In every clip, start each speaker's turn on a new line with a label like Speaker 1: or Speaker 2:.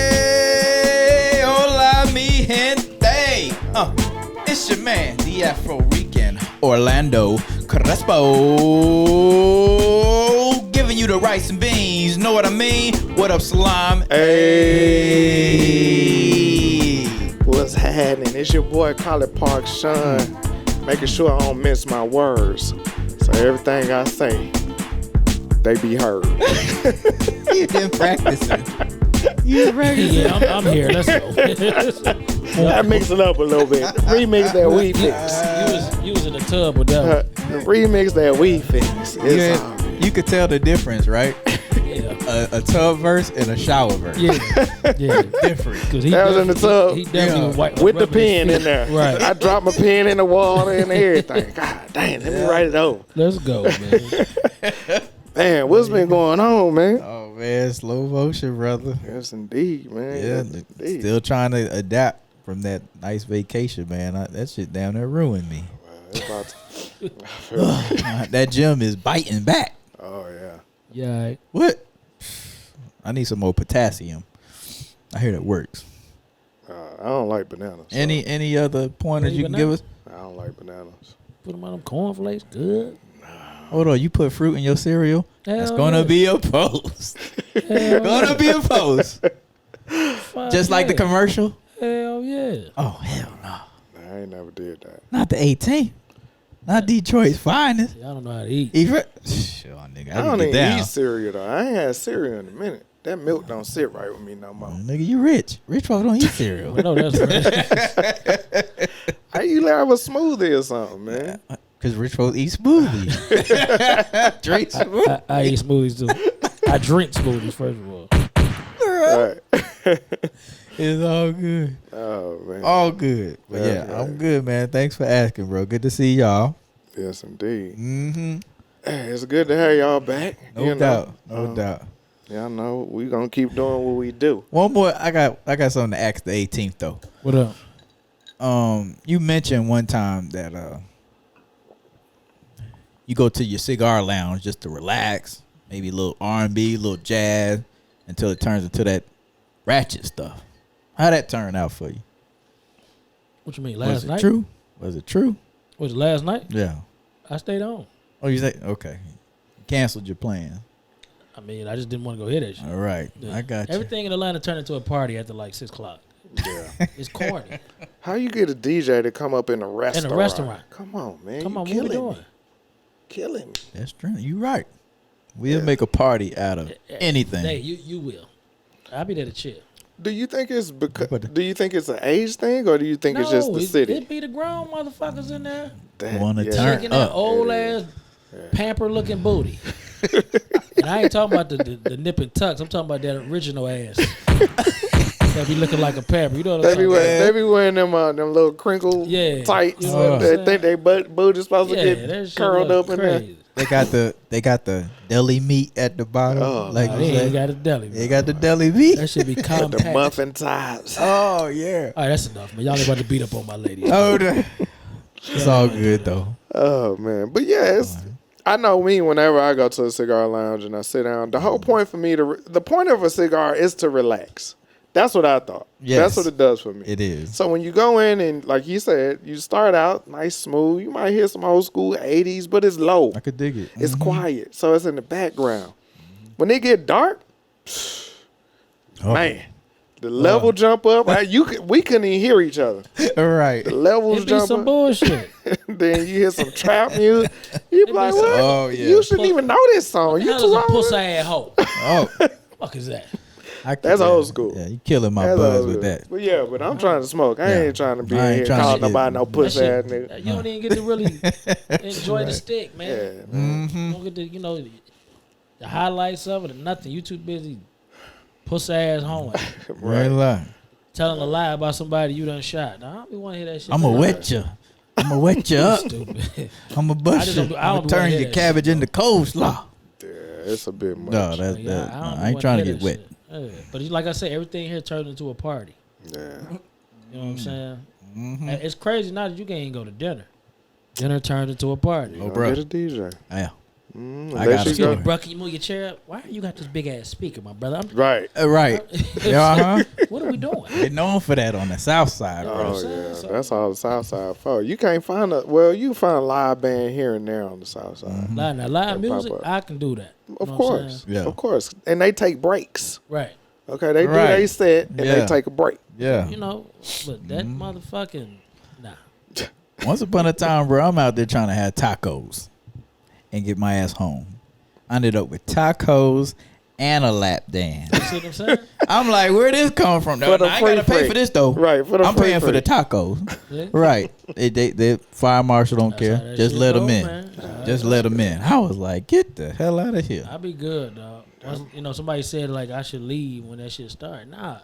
Speaker 1: Hey, hola mi gente. It's your man, the Afro Rican Orlando Crespo, giving you the rice and beans. Know what I mean? What up, Salam?
Speaker 2: Hey, what's happening? It's your boy College Park Sean, making sure I don't miss my words. So everything I say, they be heard.
Speaker 1: You been practicing. You practicing.
Speaker 3: Yeah, I'm here. Let's go.
Speaker 2: I mix it up a little bit. Remix that we fix.
Speaker 3: You was in the tub with that.
Speaker 2: Remix that we fix. It's all good.
Speaker 1: You could tell the difference, right?
Speaker 3: Yeah.
Speaker 1: A tub verse and a shower verse.
Speaker 3: Yeah.
Speaker 1: Different.
Speaker 3: Cause
Speaker 2: That was in the tub.
Speaker 3: He definitely
Speaker 2: With the pen in there.
Speaker 3: Right.
Speaker 2: I dropped my pen in the water and everything. God dang, let me write it over.
Speaker 3: Let's go, man.
Speaker 2: Man, what's been going on, man?
Speaker 1: Oh man, slow motion, brother.
Speaker 2: Yes, indeed, man.
Speaker 1: Yeah,
Speaker 2: Yes, indeed.
Speaker 1: still trying to adapt from that nice vacation, man. That shit down there ruined me.
Speaker 2: It's about to-
Speaker 1: That gym is biting back.
Speaker 2: Oh, yeah.
Speaker 3: Yeah. Right.
Speaker 1: What? I need some more potassium. I hear that works.
Speaker 2: I don't like bananas. so
Speaker 1: Any other pointers
Speaker 3: Any
Speaker 1: you can give us?
Speaker 2: I don't like bananas.
Speaker 3: Put them on them cornflakes. Good.
Speaker 1: Hold on, you put fruit in your cereal? That's
Speaker 3: Hell
Speaker 1: gonna
Speaker 3: yeah.
Speaker 1: be a post.
Speaker 3: Hell
Speaker 1: Gonna be a post.
Speaker 3: Fuck
Speaker 1: Just like the
Speaker 3: yeah.
Speaker 1: commercial.
Speaker 3: Hell yeah.
Speaker 1: Oh hell no.
Speaker 2: Nah, I ain't never did that.
Speaker 1: Not the 18th. Not Detroit's finest.
Speaker 3: I don't know how to eat.
Speaker 1: Sure, nigga,
Speaker 2: I
Speaker 1: I
Speaker 2: don't
Speaker 1: can
Speaker 2: even
Speaker 1: get down.
Speaker 2: eat cereal, though. I ain't had cereal in a minute. That milk don't sit right with me no more.
Speaker 1: Nigga, you rich. Rich folks don't eat cereal.
Speaker 3: I know that's right.
Speaker 2: How you have a smoothie or something, man?
Speaker 1: Because rich folks eat smoothies. Drink smoothies.
Speaker 3: I eat smoothies too. I drink smoothies first of all.
Speaker 2: Right.
Speaker 1: It's all good.
Speaker 2: Oh, man.
Speaker 1: All good. But
Speaker 2: Yeah,
Speaker 1: yeah,
Speaker 2: right.
Speaker 1: I'm good, man. Thanks for asking, bro. Good to see y'all.
Speaker 2: Yes, indeed.
Speaker 1: Mm-hmm.
Speaker 2: Hey, it's good to have y'all back.
Speaker 1: No
Speaker 2: you know.
Speaker 1: doubt. No doubt.
Speaker 2: Y'all know we gonna keep doing what we do.
Speaker 1: One more. I got something to ask the 18th though.
Speaker 3: What up?
Speaker 1: You mentioned one time that you go to your cigar lounge just to relax, maybe a little R&B, a little jazz, until it turns into that ratchet stuff. How'd that turn out for you?
Speaker 3: What you mean?
Speaker 1: Was
Speaker 3: Last
Speaker 1: it
Speaker 3: night?
Speaker 1: true? Was it true?
Speaker 3: Was it last night?
Speaker 1: Yeah.
Speaker 3: I stayed on.
Speaker 1: Oh, you say okay? Canceled your plan.
Speaker 3: I mean, I just didn't want to go hit that shit.
Speaker 1: All right,
Speaker 3: Yeah.
Speaker 1: I got you.
Speaker 3: Everything in Atlanta turned into a party after like 6 o'clock.
Speaker 2: Yeah.
Speaker 3: It's corny.
Speaker 2: How you get a DJ to come up in a restaurant?
Speaker 3: restaurant.
Speaker 2: Come on, man.
Speaker 3: Come
Speaker 2: you
Speaker 3: on, what we
Speaker 2: killing
Speaker 3: doing?
Speaker 2: me. Killing me.
Speaker 1: That's true. You right. We'll make a party out of anything.
Speaker 3: Hey, you will. I'll be there to chill.
Speaker 2: Do you think it's because?
Speaker 1: But-
Speaker 2: Do you think it's an age thing, or do you think it's just the city?
Speaker 3: It be the grown motherfuckers in there
Speaker 2: That-
Speaker 1: Wanna
Speaker 2: yeah.
Speaker 1: turn
Speaker 3: shaking that
Speaker 1: up.
Speaker 3: old ass pamper looking booty. And I ain't talking about the nip and tucks. I'm talking about that original ass. That be looking like a pamper. You know what I'm
Speaker 2: They be
Speaker 3: talking about?
Speaker 2: wearing, they be wearing them little crinkle
Speaker 3: Yeah.
Speaker 2: tights.
Speaker 3: You know what I'm
Speaker 2: They
Speaker 3: saying?
Speaker 2: think they booty supposed to
Speaker 3: Yeah,
Speaker 2: get
Speaker 3: that shit
Speaker 2: curled
Speaker 3: look
Speaker 2: up in there.
Speaker 3: crazy.
Speaker 1: They got the deli meat at the bottom.
Speaker 2: Oh,
Speaker 1: like
Speaker 3: Nah,
Speaker 1: you
Speaker 3: they
Speaker 1: said.
Speaker 3: ain't got a deli.
Speaker 1: They
Speaker 3: bro.
Speaker 1: got the deli meat.
Speaker 3: That should be
Speaker 2: The
Speaker 3: compact.
Speaker 2: muffin tops.
Speaker 1: Oh yeah.
Speaker 3: All right, that's enough, man. Y'all ain't about to beat up on my ladies.
Speaker 1: Oh, it's all good though.
Speaker 2: Oh man, but yeah, I know me. Whenever I go to a cigar lounge and I sit down, the whole point for me the point of a cigar is to relax. That's what I thought.
Speaker 1: Yes.
Speaker 2: That's what it does for me.
Speaker 1: It is.
Speaker 2: So when you go in and like you said, you start out nice, smooth. You might hear some old school '80s, but it's low.
Speaker 1: I could dig it.
Speaker 2: It's quiet, so it's in the background. When it get dark,
Speaker 1: Oh.
Speaker 2: man, the level jump up. We couldn't even hear each other.
Speaker 1: All right.
Speaker 2: The levels
Speaker 3: It be
Speaker 2: jump
Speaker 3: some
Speaker 2: up.
Speaker 3: bullshit.
Speaker 2: Then you hear some trap music. You be like,
Speaker 3: some-
Speaker 2: what?
Speaker 1: Oh, yeah.
Speaker 2: You shouldn't even know this song. You
Speaker 3: How
Speaker 2: too
Speaker 3: does a
Speaker 2: old.
Speaker 3: pussy ass hoe?
Speaker 1: Oh,
Speaker 3: Fuck is that?
Speaker 2: That's old school.
Speaker 1: Yeah, you killing my
Speaker 2: That's
Speaker 1: buzz
Speaker 2: old
Speaker 1: with
Speaker 2: school.
Speaker 1: that.
Speaker 2: But yeah, but I'm trying to smoke. I
Speaker 1: Yeah.
Speaker 2: ain't trying to be
Speaker 1: I ain't
Speaker 2: in here
Speaker 1: trying to
Speaker 2: calling
Speaker 1: get-
Speaker 2: nobody no
Speaker 3: That
Speaker 2: pussy ass
Speaker 3: shit,
Speaker 2: nigga.
Speaker 3: you don't even get to really enjoy the stick, man.
Speaker 2: Yeah,
Speaker 3: You don't get to, the highlights of it or nothing. You too busy pussy ass hoeing.
Speaker 1: Right lie.
Speaker 3: Telling a lie about somebody you done shot. Nah, I don't be want to hear that shit.
Speaker 1: I'ma wet you. I'ma wet you up.
Speaker 3: Stupid.
Speaker 1: I'ma
Speaker 3: I
Speaker 1: bust
Speaker 3: just
Speaker 1: you.
Speaker 3: don't do- I
Speaker 1: I'ma
Speaker 3: don't
Speaker 1: turn
Speaker 3: wanna
Speaker 1: your
Speaker 3: hear that
Speaker 1: cabbage into coleslaw.
Speaker 2: yeah, it's a bit much.
Speaker 1: No, that's
Speaker 3: Like,
Speaker 1: that.
Speaker 3: don't
Speaker 1: I
Speaker 3: wanna
Speaker 1: ain't trying to
Speaker 3: hear
Speaker 1: get
Speaker 3: that
Speaker 1: wet.
Speaker 3: shit. Yeah. But like I said, everything here turned into a party.
Speaker 2: Yeah,
Speaker 3: You know what I'm saying?
Speaker 1: Mm-hmm.
Speaker 3: And it's crazy now that you can't even go to dinner. Dinner turned into a party.
Speaker 2: you
Speaker 1: bro.
Speaker 2: get a DJ.
Speaker 1: Yeah. I
Speaker 2: Unless
Speaker 1: got a
Speaker 2: you
Speaker 3: Excuse
Speaker 1: story.
Speaker 3: me, bro, can you move your chair up? Why you got this big ass speaker, my brother?
Speaker 2: Right.
Speaker 1: Right. Yeah,
Speaker 3: What are we doing?
Speaker 1: They're known for that on the south side, bro.
Speaker 2: Oh
Speaker 3: saying?
Speaker 2: yeah,
Speaker 3: So-
Speaker 2: that's all the South Side for. You can't find you find a live band here and there on the South Side.
Speaker 3: Live, now, live
Speaker 2: That pop
Speaker 3: music,
Speaker 2: up.
Speaker 3: I can do that. You
Speaker 2: Of
Speaker 3: know what I'm
Speaker 2: course,
Speaker 3: saying?
Speaker 1: Yeah.
Speaker 2: of course, and they take breaks.
Speaker 3: Right.
Speaker 2: Okay, they do
Speaker 1: Right.
Speaker 2: they set and
Speaker 1: Yeah.
Speaker 2: they take a break.
Speaker 1: Yeah.
Speaker 3: You know, but that motherfucking nah.
Speaker 1: Once upon a time, bro, I'm out there trying to have tacos and get my ass home. I ended up with tacos and a lap dance.
Speaker 3: You see what I'm saying?
Speaker 1: I'm like, where this come from?
Speaker 2: For the
Speaker 1: I ain't gotta
Speaker 2: free
Speaker 1: pay
Speaker 2: free.
Speaker 1: for this though.
Speaker 2: Right, for the
Speaker 1: I'm
Speaker 2: free
Speaker 1: paying for
Speaker 2: free.
Speaker 1: the tacos.
Speaker 3: Yeah.
Speaker 1: Right. They fire marshal don't
Speaker 3: That's how
Speaker 1: care.
Speaker 3: that
Speaker 1: Just
Speaker 3: shit
Speaker 1: let
Speaker 3: go,
Speaker 1: them in.
Speaker 3: man.
Speaker 1: Just let them in. I was like, get the hell out of here.
Speaker 3: I be good, dog. Once, you know, somebody said like I should leave when that shit start. Nah,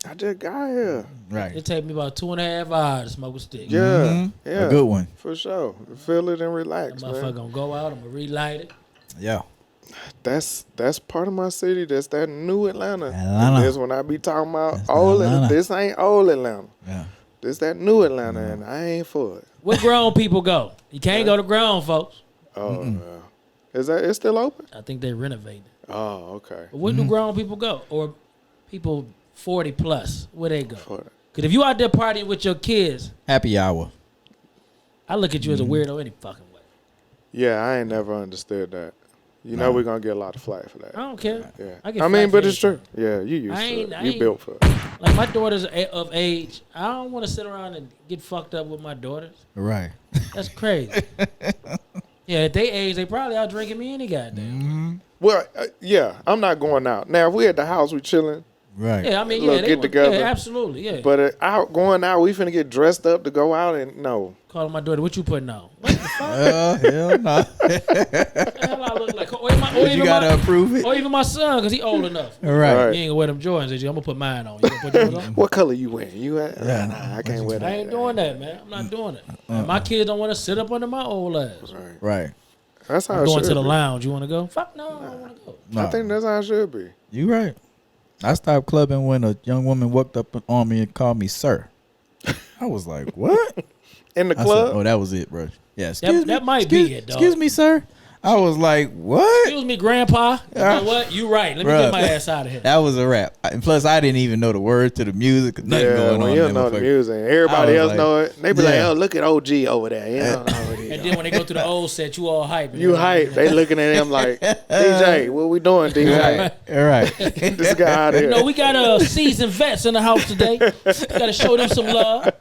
Speaker 2: I just got here.
Speaker 1: Right.
Speaker 3: it take me about 2.5 hours to smoke a stick.
Speaker 2: Yeah,
Speaker 1: Mhm.
Speaker 2: yeah,
Speaker 1: A good one.
Speaker 2: for sure. Feel it and
Speaker 3: That
Speaker 2: relax,
Speaker 3: motherfucker
Speaker 2: man.
Speaker 3: gonna go out. I'm gonna relight it.
Speaker 1: Yeah.
Speaker 2: That's part of my city. That's that new Atlanta.
Speaker 1: Atlanta.
Speaker 2: This when I be talking about
Speaker 1: That's
Speaker 2: old
Speaker 1: Atlanta.
Speaker 2: Atlanta. This ain't old Atlanta.
Speaker 1: Yeah.
Speaker 2: This that new Atlanta, and I ain't for it.
Speaker 3: Where grown people go? You can't go to grown folks.
Speaker 2: Oh, yeah. Is that it's still open?
Speaker 3: I think they renovated.
Speaker 2: Oh, okay.
Speaker 3: But where do grown people go? Or people 40 plus? Where they go?
Speaker 2: For it.
Speaker 3: Because if you out there partying with your kids,
Speaker 1: Happy hour.
Speaker 3: I look at you as a weirdo any fucking way.
Speaker 2: Yeah, I ain't never understood that. You know we're gonna get a lot of flack for
Speaker 3: I
Speaker 2: that.
Speaker 3: don't care.
Speaker 2: Yeah.
Speaker 3: I get
Speaker 2: I mean,
Speaker 3: flack
Speaker 2: but
Speaker 3: for
Speaker 2: it's true.
Speaker 3: anything.
Speaker 2: Yeah, you used
Speaker 3: I
Speaker 2: to
Speaker 3: ain't-
Speaker 2: it.
Speaker 3: I
Speaker 2: You
Speaker 3: ain't-
Speaker 2: built for it.
Speaker 3: Like my daughter's of age. I don't want to sit around and get fucked up with my daughters.
Speaker 1: Right.
Speaker 3: That's crazy. Yeah, at their age, they probably out drinking me any goddamn.
Speaker 2: Well, yeah, I'm not going out. Now, if we at the house, we chilling.
Speaker 1: Right.
Speaker 3: Yeah, I mean,
Speaker 2: Little
Speaker 3: yeah, they
Speaker 2: get
Speaker 3: want-
Speaker 2: together.
Speaker 3: Yeah, absolutely, yeah.
Speaker 2: But going out, we finna get dressed up to go out and no.
Speaker 3: Calling my daughter, what you putting on? What the fuck?
Speaker 1: Hell no.
Speaker 3: The hell I look like? Or,
Speaker 1: You gotta approve it.
Speaker 3: or even my son, because he old enough.
Speaker 1: All right.
Speaker 2: Right.
Speaker 3: You ain't gonna wear them Jordans, is you? I'm gonna put mine on. You gonna put yours on?
Speaker 2: What color you wearing? You at?
Speaker 1: Yeah.
Speaker 2: Nah, I can't wear that.
Speaker 3: I ain't doing that, man. I'm not doing it. And my kids don't want to sit up under my old ass.
Speaker 2: Right.
Speaker 1: Right.
Speaker 2: That's how
Speaker 3: I'm
Speaker 2: it
Speaker 3: going
Speaker 2: should
Speaker 3: to the
Speaker 2: be.
Speaker 3: lounge. You want to go? Fuck no, I don't want to go.
Speaker 1: No.
Speaker 2: I think that's how it should be.
Speaker 1: You right. I stopped clubbing when a young woman walked up on me and called me sir. I was like, what?
Speaker 2: In the
Speaker 1: I said,
Speaker 2: club,
Speaker 1: oh, that was it, bro. Yeah, excuse me.
Speaker 3: that might be it, dog.
Speaker 1: Excuse me, sir. I was like, what?
Speaker 3: Excuse me, Grandpa. You know what? You right. Let me
Speaker 1: Bruh.
Speaker 3: get my ass out of here.
Speaker 1: That was a rap. And plus, I didn't even know the words to the music. 'Cause nothing
Speaker 2: yeah,
Speaker 1: going
Speaker 2: when
Speaker 1: on.
Speaker 2: you
Speaker 1: in
Speaker 2: don't
Speaker 1: that
Speaker 2: know the
Speaker 1: motherfucker.
Speaker 2: music,
Speaker 1: I
Speaker 2: everybody
Speaker 1: was
Speaker 2: else
Speaker 1: like-
Speaker 2: know it. They be like,
Speaker 1: Yeah.
Speaker 2: "Oh, look at OG over there." You don't know what he
Speaker 3: And then when they go to the old set, you all hype.
Speaker 2: You hype. They looking at him like, DJ, what we doing, DJ?
Speaker 1: Right. All right.
Speaker 2: Get this guy out of here.
Speaker 3: No, we got seasoned vets in the house today. Got to show them some love.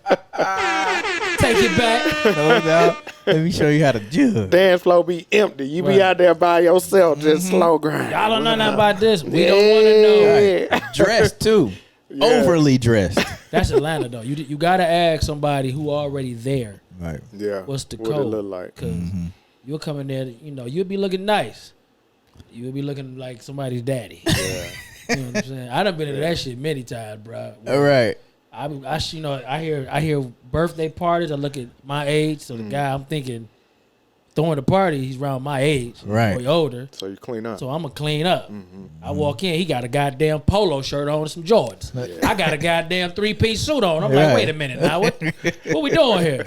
Speaker 3: Take it back.
Speaker 1: No doubt. Let me show you how to judge.
Speaker 2: Dance floor be empty. You be
Speaker 3: Right.
Speaker 2: out there by yourself, just slow grind.
Speaker 3: Y'all don't know nothing about this. We don't want to know.
Speaker 2: Yeah.
Speaker 1: Dressed too.
Speaker 2: Yeah.
Speaker 1: Overly dressed.
Speaker 3: That's Atlanta, though. You got to ask somebody who already there
Speaker 1: Right.
Speaker 2: Yeah.
Speaker 3: what's the
Speaker 2: what it
Speaker 3: code.
Speaker 2: look like.
Speaker 3: Because you'll come in there, you'll be looking nice. You'll be looking like somebody's daddy.
Speaker 2: Yeah.
Speaker 3: You know what I'm saying? I done been to that shit many times, bro.
Speaker 1: All right.
Speaker 3: I hear birthday parties. I look at my age, so the guy I'm thinking throwing the party, he's around my age,
Speaker 1: Right.
Speaker 3: or he older.
Speaker 2: So you clean up.
Speaker 3: So I'm gonna clean up. I walk in, he got a goddamn polo shirt on and some Jordans. I got a goddamn 3-piece suit on. I'm
Speaker 1: Right.
Speaker 3: like, wait a minute now, what we doing here?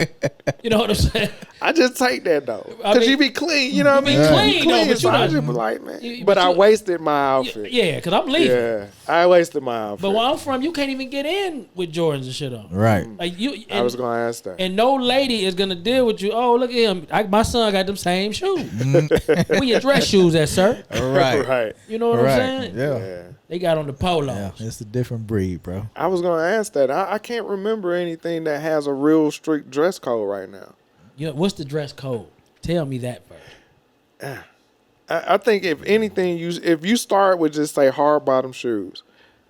Speaker 3: You know what I'm saying?
Speaker 2: I just take that though,
Speaker 3: I
Speaker 2: cause
Speaker 3: mean-
Speaker 2: you be clean. You know what I mean?
Speaker 3: You be
Speaker 2: You
Speaker 3: clean, though, but
Speaker 2: so
Speaker 3: you
Speaker 2: I
Speaker 3: not-
Speaker 2: just be like, man.
Speaker 3: you-
Speaker 2: but
Speaker 3: but
Speaker 2: I
Speaker 3: you-
Speaker 2: wasted my outfit.
Speaker 3: Yeah, because I'm leaving.
Speaker 2: Yeah, I wasted my outfit.
Speaker 3: But where I'm from, you can't even get in with Jordans and shit on.
Speaker 1: Right.
Speaker 3: Like you,
Speaker 2: I was gonna ask that.
Speaker 3: and no lady is gonna deal with you. Oh, look at him! My son got them same shoes. Where your dress shoes at, sir?
Speaker 1: All right.
Speaker 2: right.
Speaker 3: You know what
Speaker 1: Right.
Speaker 3: I'm saying?
Speaker 1: Yeah.
Speaker 2: Yeah.
Speaker 3: They got on the polos.
Speaker 1: Yeah. It's a different breed, bro.
Speaker 2: I was gonna ask that. I can't remember anything that has a real strict dress code right now.
Speaker 3: You know, what's the dress code? Tell me that first.
Speaker 2: I think if anything, if you start with just say hard bottom shoes,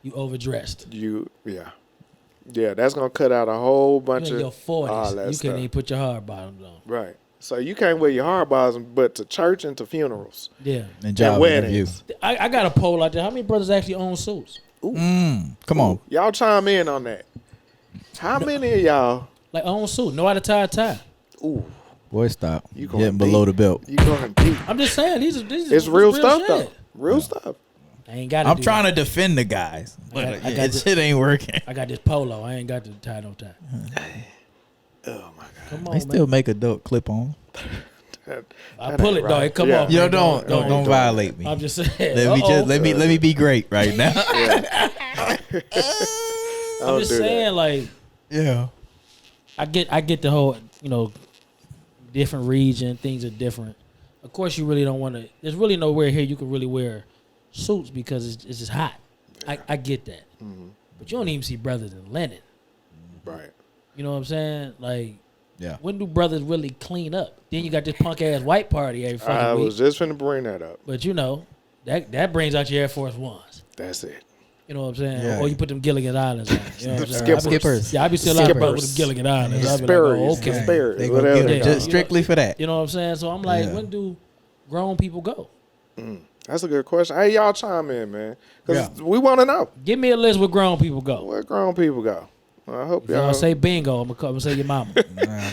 Speaker 3: You overdressed.
Speaker 2: yeah, that's gonna cut out a whole
Speaker 3: You
Speaker 2: bunch
Speaker 3: in
Speaker 2: of
Speaker 3: your 40s.
Speaker 2: all
Speaker 3: You
Speaker 2: that
Speaker 3: can't
Speaker 2: stuff.
Speaker 3: even put your hard bottoms on.
Speaker 2: Right. So you can't wear your hard bottoms, but to church and to funerals
Speaker 3: Yeah.
Speaker 1: And job interview.
Speaker 2: weddings.
Speaker 3: I got a poll out there. How many brothers actually own suits?
Speaker 1: Come on.
Speaker 2: Y'all chime in on that. How many of y'all?
Speaker 3: Like own suit. Know how to tie a tie.
Speaker 2: Ooh,
Speaker 1: Boy, stop.
Speaker 2: You going
Speaker 1: Getting below
Speaker 2: deep.
Speaker 1: the belt.
Speaker 2: you going deep?
Speaker 3: I'm just saying these are
Speaker 2: It's real stuff
Speaker 3: shit.
Speaker 2: though. Real stuff.
Speaker 3: I ain't got.
Speaker 1: I'm trying to defend the guys, but
Speaker 3: I got
Speaker 1: it
Speaker 3: the-
Speaker 1: shit ain't working.
Speaker 3: I got this polo. I ain't got to tie no tie.
Speaker 2: Oh my god.
Speaker 3: Come on,
Speaker 1: They still
Speaker 3: man.
Speaker 1: make adult clip on.
Speaker 3: I pull it, though. It come off.
Speaker 1: Yo,
Speaker 3: man.
Speaker 1: don't violate me.
Speaker 3: I'm just saying.
Speaker 1: Let me be great right now.
Speaker 3: I'm just saying, like,
Speaker 1: Yeah.
Speaker 3: I get the whole, different region, things are different. Of course, you really don't want to. There's really nowhere here you can really wear suits because it's just hot. I get that, but you don't even see brothers in linen.
Speaker 2: Right.
Speaker 3: You know what I'm saying? Like,
Speaker 1: Yeah.
Speaker 3: when do brothers really clean up? Then you got this punk ass white party every
Speaker 2: I
Speaker 3: fucking week.
Speaker 2: was just finna bring that up.
Speaker 3: But that brings out your Air Force Ones.
Speaker 2: That's it.
Speaker 3: You know what I'm saying?
Speaker 1: Yeah.
Speaker 3: Or you put them Gilligan Islands on. You know what I'm saying?
Speaker 1: Skippers.
Speaker 3: Yeah, I be seeing a lot of brothers with them Gilligan Islands. I be like, oh, okay.
Speaker 2: Sperry's,
Speaker 1: They gonna
Speaker 2: whatever
Speaker 1: get
Speaker 2: they
Speaker 1: it
Speaker 2: call
Speaker 1: just
Speaker 2: it.
Speaker 1: strictly for that.
Speaker 3: You know what I'm saying? So I'm like,
Speaker 1: Yeah.
Speaker 3: when do grown people go?
Speaker 2: That's a good question. Hey, y'all chime in, man. Because
Speaker 1: Yeah.
Speaker 2: we want to know
Speaker 3: Give me a list where grown people go.
Speaker 2: where grown people go. I hope
Speaker 3: If y'all
Speaker 2: y'all
Speaker 3: say bingo, I'm gonna say your mama.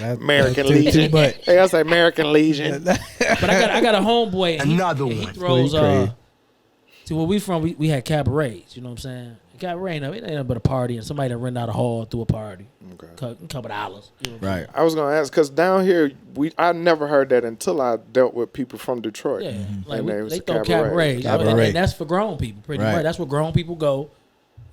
Speaker 2: American Legion.
Speaker 1: But
Speaker 2: Hey, I say American Legion.
Speaker 3: But I got a homeboy. And he throws
Speaker 1: Crazy.
Speaker 3: to where we from. We had cabarets. You know what I'm saying? Cabaret, it ain't nothing but a party, and somebody that rent out a hall through a party.
Speaker 2: Okay.
Speaker 3: Couple dollars. You know what I'm
Speaker 1: right.
Speaker 2: I was gonna ask because down here I never heard that until I dealt with people from Detroit.
Speaker 3: saying? Yeah, like
Speaker 2: And they was
Speaker 3: they
Speaker 2: a
Speaker 3: throw
Speaker 2: cabaret.
Speaker 3: cabarets,
Speaker 1: Cabaret.
Speaker 3: and that's for grown people. Pretty
Speaker 1: Right.
Speaker 3: much, that's where grown people go.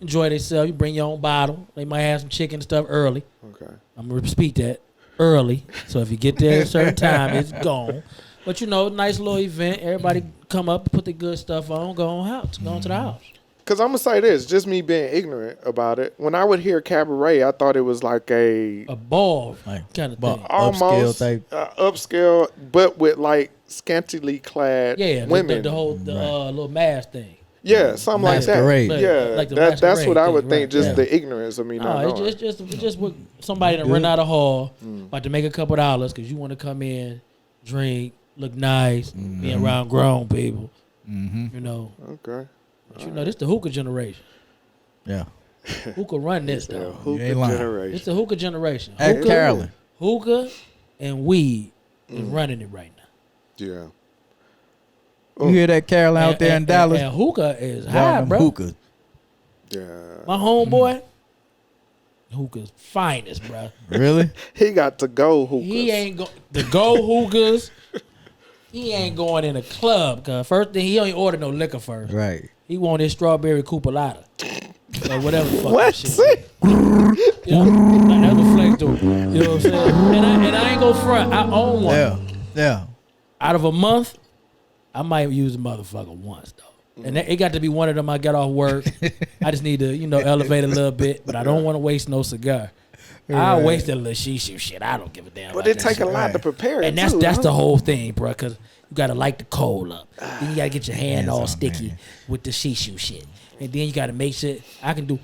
Speaker 3: Enjoy themselves. You bring your own bottle. They might have some chicken and stuff early.
Speaker 2: Okay.
Speaker 3: I'm gonna repeat that early. So if you get there at a certain time, it's gone. But nice little event. Everybody come up, put the good stuff on, go on house, go on to the house.
Speaker 2: Because I'm gonna say this, just me being ignorant about it. When I would hear cabaret, I thought it was like a
Speaker 3: A ball
Speaker 1: Like,
Speaker 3: kind of
Speaker 1: ball.
Speaker 3: thing.
Speaker 2: almost
Speaker 1: Upscale type.
Speaker 2: upscale, but with like scantily clad
Speaker 3: Yeah,
Speaker 2: women.
Speaker 3: the whole little mask thing.
Speaker 2: Yeah, something like that.
Speaker 1: Masquerade.
Speaker 2: Yeah,
Speaker 3: Like the
Speaker 2: that's
Speaker 3: masquerade
Speaker 2: what I would
Speaker 3: thing,
Speaker 2: think.
Speaker 3: right.
Speaker 2: Just
Speaker 1: Yeah.
Speaker 2: the ignorance of me not
Speaker 3: No,
Speaker 2: knowing.
Speaker 3: it's just with somebody that rent out a hall, about to make a couple dollars because you want to come in, drink, look nice, be around grown people.
Speaker 1: Mm-hmm.
Speaker 3: You know,
Speaker 2: Okay.
Speaker 3: but this the hookah generation.
Speaker 1: Yeah.
Speaker 3: Hookah run this
Speaker 2: Yeah,
Speaker 3: though.
Speaker 2: hookah
Speaker 1: ain't lying.
Speaker 2: generation.
Speaker 3: It's the hookah generation.
Speaker 1: At
Speaker 3: Hookah,
Speaker 1: Carolyn.
Speaker 3: hookah and weed is running it right now.
Speaker 2: Yeah.
Speaker 1: You hear that Carol out there in Dallas?
Speaker 3: And hookah is
Speaker 1: Y'all
Speaker 3: high,
Speaker 1: them
Speaker 3: bro.
Speaker 1: hookahs.
Speaker 2: Yeah.
Speaker 3: My homeboy, hookah's finest, bro.
Speaker 1: Really?
Speaker 2: He got to go hookahs.
Speaker 3: He ain't go the go hookahs. He ain't going in a club, cause first thing he ain't order no liquor first.
Speaker 1: Right.
Speaker 3: He want his strawberry Coopalata. Or whatever the fuck
Speaker 2: What?
Speaker 3: that shit. Yeah, like, that's what Flex do. You know what I'm saying? And I ain't go front. I own one.
Speaker 1: Yeah. Yeah.
Speaker 3: Out of a month, I might use the motherfucker once though. And it got to be one of them. I got off work. I just need to, elevate a little bit, but I don't want to waste no cigar. I'll waste a little shishu shit. I don't give a damn.
Speaker 2: But
Speaker 3: about
Speaker 2: it
Speaker 3: that
Speaker 2: take
Speaker 3: shit.
Speaker 2: a lot to prepare it
Speaker 3: And that's
Speaker 2: too,
Speaker 3: that's
Speaker 2: huh?
Speaker 3: the whole thing, bro. Because you gotta light the coal up. Then you gotta get your hand
Speaker 1: Hands
Speaker 3: all
Speaker 1: on,
Speaker 3: sticky
Speaker 1: man.
Speaker 3: with the shishu shit. And then you gotta make sure I can do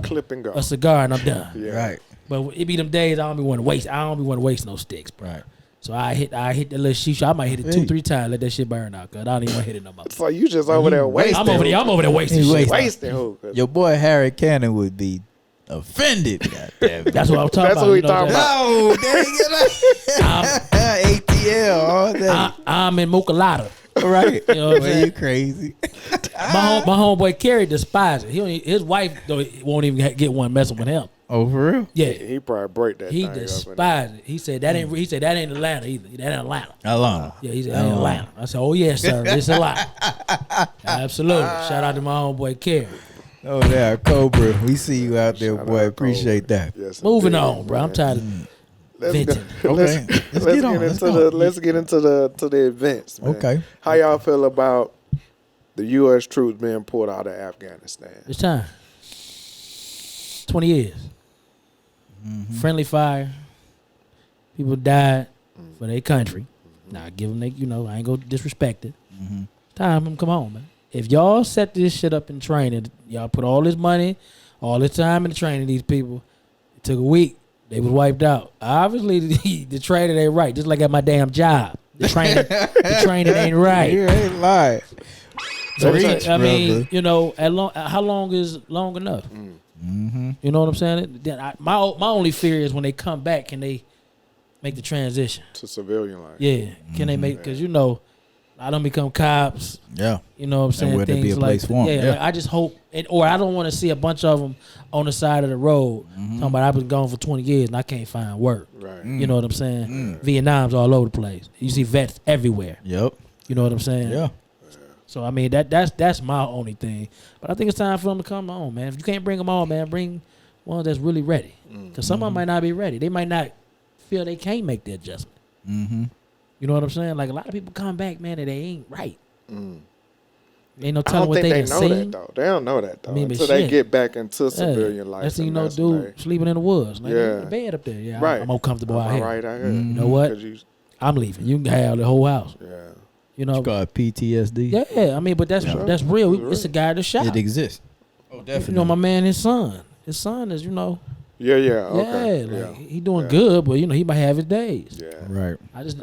Speaker 2: clip and go.
Speaker 3: a cigar and I'm done.
Speaker 2: Yeah.
Speaker 1: Right.
Speaker 3: But it be them days I don't be want to waste. I don't be want to waste no sticks, bro.
Speaker 1: Right.
Speaker 3: So I hit the little shisha. I might hit it 2-3 times. Let that shit burn out. Cause I don't even want to hit it no more.
Speaker 2: So you just over there wasting.
Speaker 3: I'm over there wasting
Speaker 1: He
Speaker 3: shit.
Speaker 1: wasting.
Speaker 2: wasting hookahs.
Speaker 1: Your boy Harry Cannon would be offended. God damn it.
Speaker 3: That's what I'm talking
Speaker 2: That's
Speaker 3: about.
Speaker 2: what we
Speaker 3: you know
Speaker 2: talking
Speaker 3: what
Speaker 2: about.
Speaker 1: No, dang it. ATL all day.
Speaker 3: I'm saying? I'm in Mokalata.
Speaker 1: Right.
Speaker 3: You know what I'm
Speaker 1: Well,
Speaker 3: saying?
Speaker 1: you crazy.
Speaker 3: My homeboy Kerry despises it. His wife though won't even get one messing with him.
Speaker 1: Oh, for real?
Speaker 3: Yeah,
Speaker 2: He probably break that
Speaker 3: he
Speaker 2: thing up.
Speaker 3: despises it. He said that ain't. He said that ain't Atlanta either. That ain't Atlanta.
Speaker 1: How long?
Speaker 3: Yeah, he said that ain't Atlanta. I said, oh yes, sir, it's Atlanta. Absolutely. Shout out to my homeboy Kerry.
Speaker 1: Oh, yeah, Cobra. We see you out there,
Speaker 2: Shout
Speaker 1: boy.
Speaker 2: out,
Speaker 1: Appreciate
Speaker 2: Cobra.
Speaker 1: that.
Speaker 2: Yes,
Speaker 3: Moving
Speaker 2: indeed,
Speaker 3: on, bro. I'm
Speaker 2: man.
Speaker 3: tired of
Speaker 2: Let's
Speaker 3: venting.
Speaker 2: go.
Speaker 1: Okay. Let's get on. Let's go.
Speaker 2: Let's get into the events. Man.
Speaker 1: Okay.
Speaker 2: How y'all feel about the U.S. troops being pulled out of Afghanistan?
Speaker 3: It's time. 20 years. Friendly fire. People died for their country. Now give them, I ain't gonna disrespect it. Time for them to come home, man. If y'all set this shit up in training, y'all put all this money, all this time into training these people. It took a week. They was wiped out. Obviously, the training ain't right. Just like at my damn job, the training ain't right.
Speaker 1: You ain't lying.
Speaker 3: So
Speaker 1: Preach,
Speaker 3: I mean,
Speaker 1: brother.
Speaker 3: how long is long enough?
Speaker 1: Mm-hmm.
Speaker 3: You know what I'm saying? Then my only fear is when they come back, can they make the transition?
Speaker 2: To civilian life.
Speaker 3: Yeah, can they make? Because I don't become cops.
Speaker 1: Yeah.
Speaker 3: You know what I'm saying?
Speaker 1: And where there be a place for 'em.
Speaker 3: Yeah,
Speaker 1: Yeah.
Speaker 3: like, I just hope, or I don't want to see a bunch of them on the side of the road talking about I've been gone for 20 years and I can't find work.
Speaker 2: Right.
Speaker 3: You know what I'm saying? Vietnam's all over the place. You see vets everywhere.
Speaker 1: Yep.
Speaker 3: You know what I'm saying?
Speaker 1: Yeah.
Speaker 3: So I mean that's my only thing. But I think it's time for them to come on, man. If you can't bring them all, man, bring one that's really ready. Because some of them might not be ready. They might not feel they can't make the adjustment.
Speaker 1: Mm-hmm.
Speaker 3: You know what I'm saying? Like a lot of people come back, man, and they ain't right. Ain't no
Speaker 2: I
Speaker 3: telling
Speaker 2: don't
Speaker 3: what
Speaker 2: think
Speaker 3: they
Speaker 2: they
Speaker 3: done
Speaker 2: know
Speaker 3: seen.
Speaker 2: that though. They don't know that though
Speaker 3: I mean, but
Speaker 2: until they
Speaker 3: shit.
Speaker 2: get back into civilian life.
Speaker 3: Next thing you
Speaker 2: and
Speaker 3: know,
Speaker 2: that's when
Speaker 3: dude sleeping in the woods. Like,
Speaker 2: Yeah.
Speaker 3: in the bed up there. Yeah,
Speaker 2: Right.
Speaker 3: I'm more comfortable
Speaker 2: I'm
Speaker 3: out here.
Speaker 2: right out here.
Speaker 3: You know what?
Speaker 2: 'Cause you-
Speaker 3: I'm leaving. You can have the whole house.
Speaker 2: yeah.
Speaker 3: You know?
Speaker 1: It's called PTSD.
Speaker 3: Yeah, I mean, but that's
Speaker 2: Yeah.
Speaker 3: that's real.
Speaker 2: It's
Speaker 3: It's a guy that shot.
Speaker 1: It exists. Oh, definitely.
Speaker 3: You know, my man, his son. His son is,
Speaker 2: Yeah.
Speaker 3: yeah,
Speaker 2: Okay.
Speaker 3: like he doing
Speaker 2: Yeah.
Speaker 3: good, but he might have his days.
Speaker 2: Yeah.
Speaker 1: Right.
Speaker 3: I just,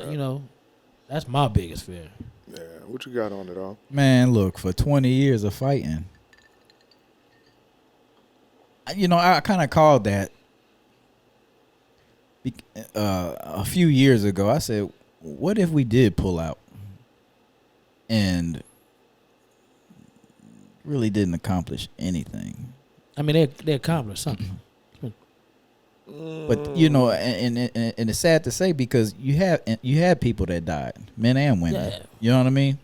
Speaker 3: that's my biggest fear.
Speaker 2: Yeah. What you got on it all?
Speaker 1: Man, look, for 20 years of fighting, I kind of called that a few years ago. I said, what if we did pull out and really didn't accomplish anything?
Speaker 3: I mean, they accomplished something.
Speaker 1: But and it's sad to say because you had people that died, men and women.
Speaker 3: Yeah.
Speaker 1: You know what I mean?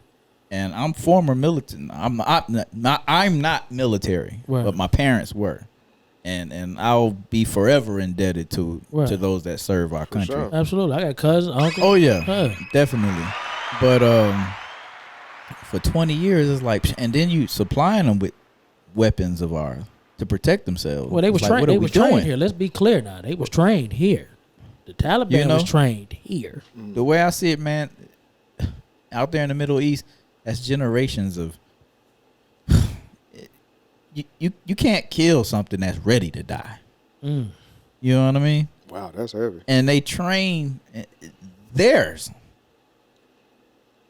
Speaker 1: And I'm former military. I'm not military,
Speaker 3: Right.
Speaker 1: but my parents were, and I'll be forever indebted to
Speaker 3: Right.
Speaker 1: those that serve our country.
Speaker 2: sure.
Speaker 3: Absolutely. I got cousins, uncle.
Speaker 1: Oh yeah,
Speaker 3: Huh.
Speaker 1: definitely. But for 20 years, it's like, and then you supplying them with weapons of ours to protect themselves.
Speaker 3: Well, they was
Speaker 1: It's like,
Speaker 3: trained.
Speaker 1: what are
Speaker 3: They
Speaker 1: we
Speaker 3: was trained
Speaker 1: doing?
Speaker 3: here. Let's be clear now. They was trained here. The Taliban was
Speaker 1: know?
Speaker 3: trained here.
Speaker 1: The way I see it, man, out there in the Middle East, that's generations of. You can't kill something that's ready to die.
Speaker 3: Mm.
Speaker 1: You know what I mean?
Speaker 2: Wow, that's heavy.
Speaker 1: And they train theirs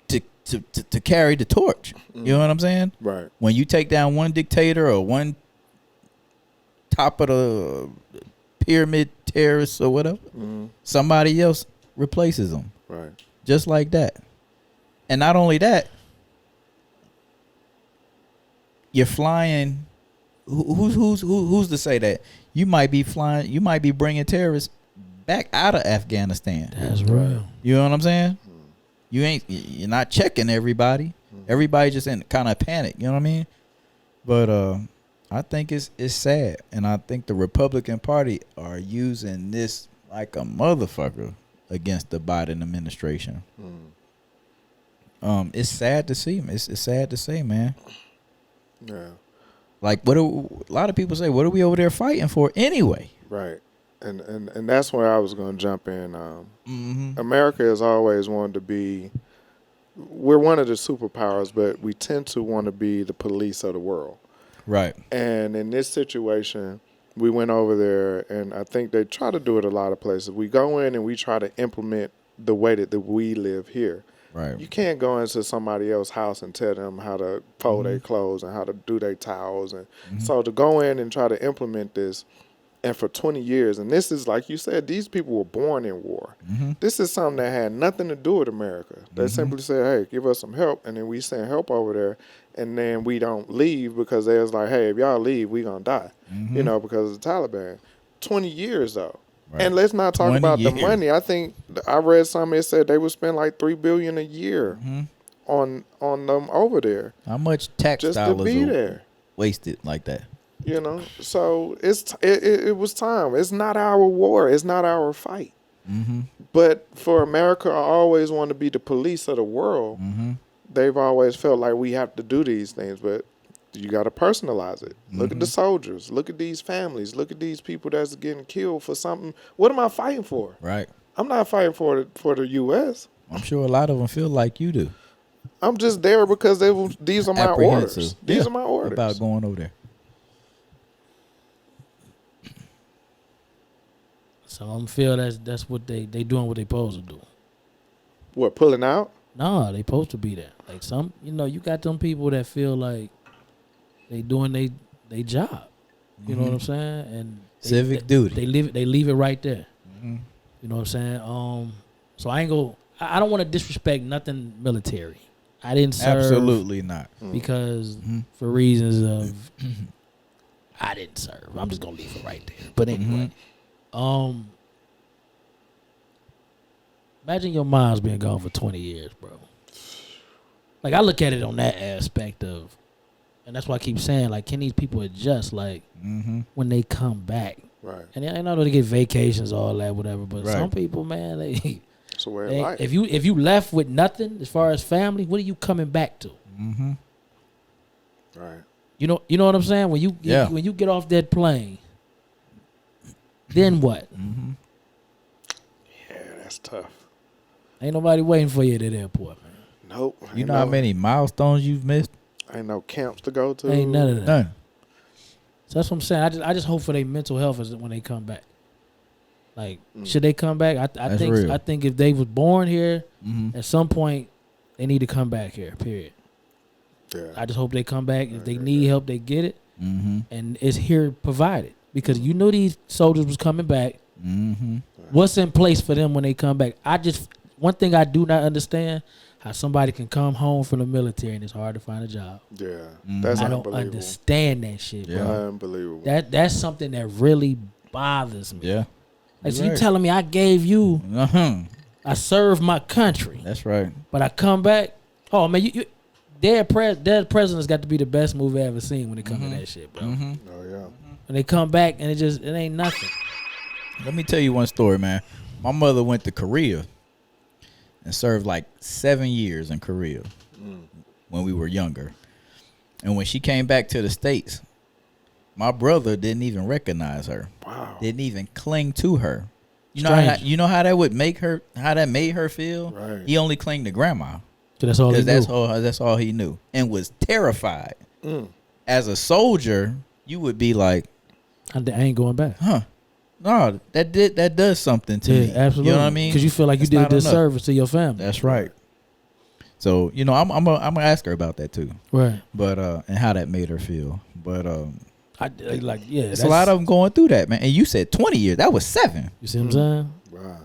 Speaker 1: to carry the torch. You know what I'm saying?
Speaker 2: Right.
Speaker 1: When you take down one dictator or one top of the pyramid terrorist or whatever, somebody else replaces them.
Speaker 2: Right.
Speaker 1: Just like that. And not only that, you're flying. Who's to say that you might be flying? You might be bringing terrorists back out of Afghanistan.
Speaker 3: That's real.
Speaker 1: You know what I'm saying? You're not checking everybody. Everybody just in kind of panic. You know what I mean? But I think it's sad, and I think the Republican Party are using this like a motherfucker against the Biden administration. It's sad to see. It's sad to say, man.
Speaker 2: Yeah.
Speaker 1: Like, a lot of people say, what are we over there fighting for anyway?
Speaker 2: Right. And that's where I was going to jump in.
Speaker 1: Mm-hmm.
Speaker 2: America has always wanted to be. We're one of the superpowers, but we tend to want to be the police of the world.
Speaker 1: Right.
Speaker 2: And in this situation, we went over there, and I think they try to do it a lot of places. We go in and we try to implement the way that we live here.
Speaker 1: Right.
Speaker 2: You can't go into somebody else's house and tell them how to fold their clothes and how to do their towels. And so to go in and try to implement this, and for 20 years, and this is, like you said, these people were born in war. This is something that had nothing to do with America. They simply said, hey, give us some help, and then we send help over there, and then we don't leave because they was like, hey, if y'all leave, we gonna die, because of the Taliban. 20 years, though.
Speaker 1: Right.
Speaker 2: And let's not talk
Speaker 1: 20
Speaker 2: about the
Speaker 1: years.
Speaker 2: money. I think I read something that said they would spend like $3 billion a year on them over there
Speaker 1: How much tax
Speaker 2: just to
Speaker 1: dollars
Speaker 2: be
Speaker 1: are
Speaker 2: there.
Speaker 1: wasted like that?
Speaker 2: So it was time. It's not our war. It's not our fight. But for America, I always want to be the police of the world. They've always felt like we have to do these things, but you got to personalize it. Look at the soldiers. Look at these families. Look at these people that's getting killed for something. What am I fighting for?
Speaker 1: Right.
Speaker 2: I'm not fighting for the U.S.
Speaker 1: I'm sure a lot of them feel like you do.
Speaker 2: I'm just there because these are my orders.
Speaker 1: Apprehensive.
Speaker 2: These
Speaker 1: Yeah,
Speaker 2: are my orders.
Speaker 1: about going over there.
Speaker 3: Some of them feel that's what they doing what they supposed to do.
Speaker 2: What, pulling out?
Speaker 3: No, they supposed to be there. Like some, you got them people that feel like they doing they job. You know what I'm saying? And
Speaker 1: Civic duty.
Speaker 3: They leave it right there. You know what I'm saying? So I don't want to disrespect nothing military. I didn't serve
Speaker 1: Absolutely not.
Speaker 3: because for reasons of I didn't serve. I'm just gonna leave it right there. But anyway, imagine your mom's been gone for 20 years, bro. Like I look at it on that aspect of, and that's why I keep saying, like, can these people adjust, like, when they come back?
Speaker 2: Right.
Speaker 3: And I know they get vacations, all that, whatever. But
Speaker 1: Right.
Speaker 3: some people, man,
Speaker 2: It's a way of life.
Speaker 3: if you left with nothing as far as family, what are you coming back to?
Speaker 2: Right.
Speaker 3: You know what I'm saying? When you get off that plane, then what?
Speaker 2: Yeah, that's tough.
Speaker 3: Ain't nobody waiting for you at that airport, man.
Speaker 2: Nope.
Speaker 1: You know how many milestones you've missed?
Speaker 2: Ain't no camps to go to.
Speaker 3: Ain't none of that.
Speaker 1: None.
Speaker 3: So that's what I'm saying. I just hope for their mental health when they come back. Like, should they come back? I think
Speaker 1: real.
Speaker 3: I think if they was born here, at some point they need to come back here. Period.
Speaker 2: Yeah.
Speaker 3: I just hope they come back. If they need help, they get it,
Speaker 1: Mm-hmm.
Speaker 3: and it's here provided because you knew these soldiers was coming back.
Speaker 1: Mm-hmm.
Speaker 3: What's in place for them when they come back? One thing I do not understand how somebody can come home from the military and it's hard to find a job.
Speaker 2: Yeah. That's
Speaker 3: I don't
Speaker 2: unbelievable.
Speaker 3: understand that shit, bro.
Speaker 1: Yeah.
Speaker 2: Unbelievable.
Speaker 3: That's something that really bothers me.
Speaker 1: Yeah.
Speaker 3: Like, so
Speaker 1: You're
Speaker 3: you
Speaker 1: right.
Speaker 3: telling me I gave you,
Speaker 1: Uh-huh.
Speaker 3: I served my country,
Speaker 1: That's right.
Speaker 3: but I come back. Oh man, you Dead President's got to be the best movie I ever seen when it comes to that shit, bro.
Speaker 1: Mm-hmm.
Speaker 2: Oh yeah.
Speaker 3: When they come back and it ain't nothing.
Speaker 1: Let me tell you one story, man. My mother went to Korea and served like 7 years in Korea when we were younger. And when she came back to the States, my brother didn't even recognize her.
Speaker 2: Wow.
Speaker 1: Didn't even cling to her. You know how that would make her, how that made her feel?
Speaker 2: Right.
Speaker 1: He only clung to grandma.
Speaker 3: So that's all.
Speaker 1: Because that's all he knew. And was terrified. As a soldier, you would be like,
Speaker 3: I ain't going back.
Speaker 1: huh. No, that does something to me.
Speaker 3: Absolutely.
Speaker 1: You know what I mean?
Speaker 3: Because you feel like you
Speaker 1: It's
Speaker 3: did a
Speaker 1: not enough.
Speaker 3: disservice to your family.
Speaker 1: That's right. So, you know, I'm gonna ask her about that too.
Speaker 3: Right.
Speaker 1: But and how that made her feel. But
Speaker 3: it's
Speaker 1: it's a lot of them going through that, man. And you said 20 years. That was 7.
Speaker 3: You see what I'm saying?
Speaker 2: Wow.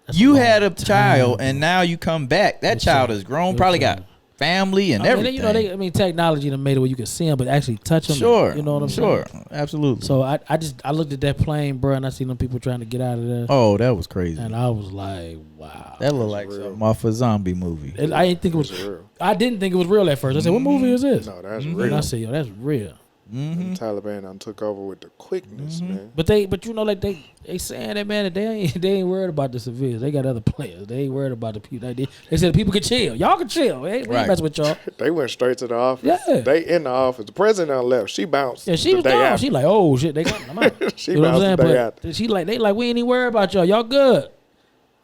Speaker 3: That's
Speaker 1: You
Speaker 3: long
Speaker 1: had a
Speaker 3: time,
Speaker 1: child,
Speaker 3: bro.
Speaker 1: and now you come back. That child is grown, probably got family and everything.
Speaker 3: You know, technology done made it where you can see them, but actually touch them.
Speaker 1: Sure.
Speaker 3: You know what I'm saying?
Speaker 1: Sure. Absolutely.
Speaker 3: So I looked at that plane, bro, and I seen them people trying to get out of there,
Speaker 1: Oh, that was crazy.
Speaker 3: and I was like, wow.
Speaker 1: That looked like
Speaker 2: real.
Speaker 1: something off a zombie movie.
Speaker 3: And I didn't think it was.
Speaker 2: It's real.
Speaker 3: I didn't think it was real at first. I said, "What movie is this?"
Speaker 2: No, that's
Speaker 3: And
Speaker 2: real.
Speaker 3: I said, "Yo, that's real."
Speaker 1: Mm-hmm.
Speaker 2: The Taliban done took over with the quickness, man.
Speaker 3: But you know, like they saying that, man, that they ain't worried about the civilians. They got other players. They ain't worried about the people. They said the people can chill. Y'all can chill. Hey, we ain't
Speaker 1: Right.
Speaker 3: mess with y'all.
Speaker 2: They went straight to the office.
Speaker 3: Yeah.
Speaker 2: They in the office. The president done left. She bounced.
Speaker 3: Yeah, she
Speaker 2: the
Speaker 3: was
Speaker 2: day
Speaker 3: gone.
Speaker 2: after.
Speaker 3: She like, oh shit, they got them out.
Speaker 2: She
Speaker 3: You know what I'm
Speaker 2: bounced the
Speaker 3: saying?
Speaker 2: day after.
Speaker 3: But she like, they like, we ain't even worried about y'all. Y'all good.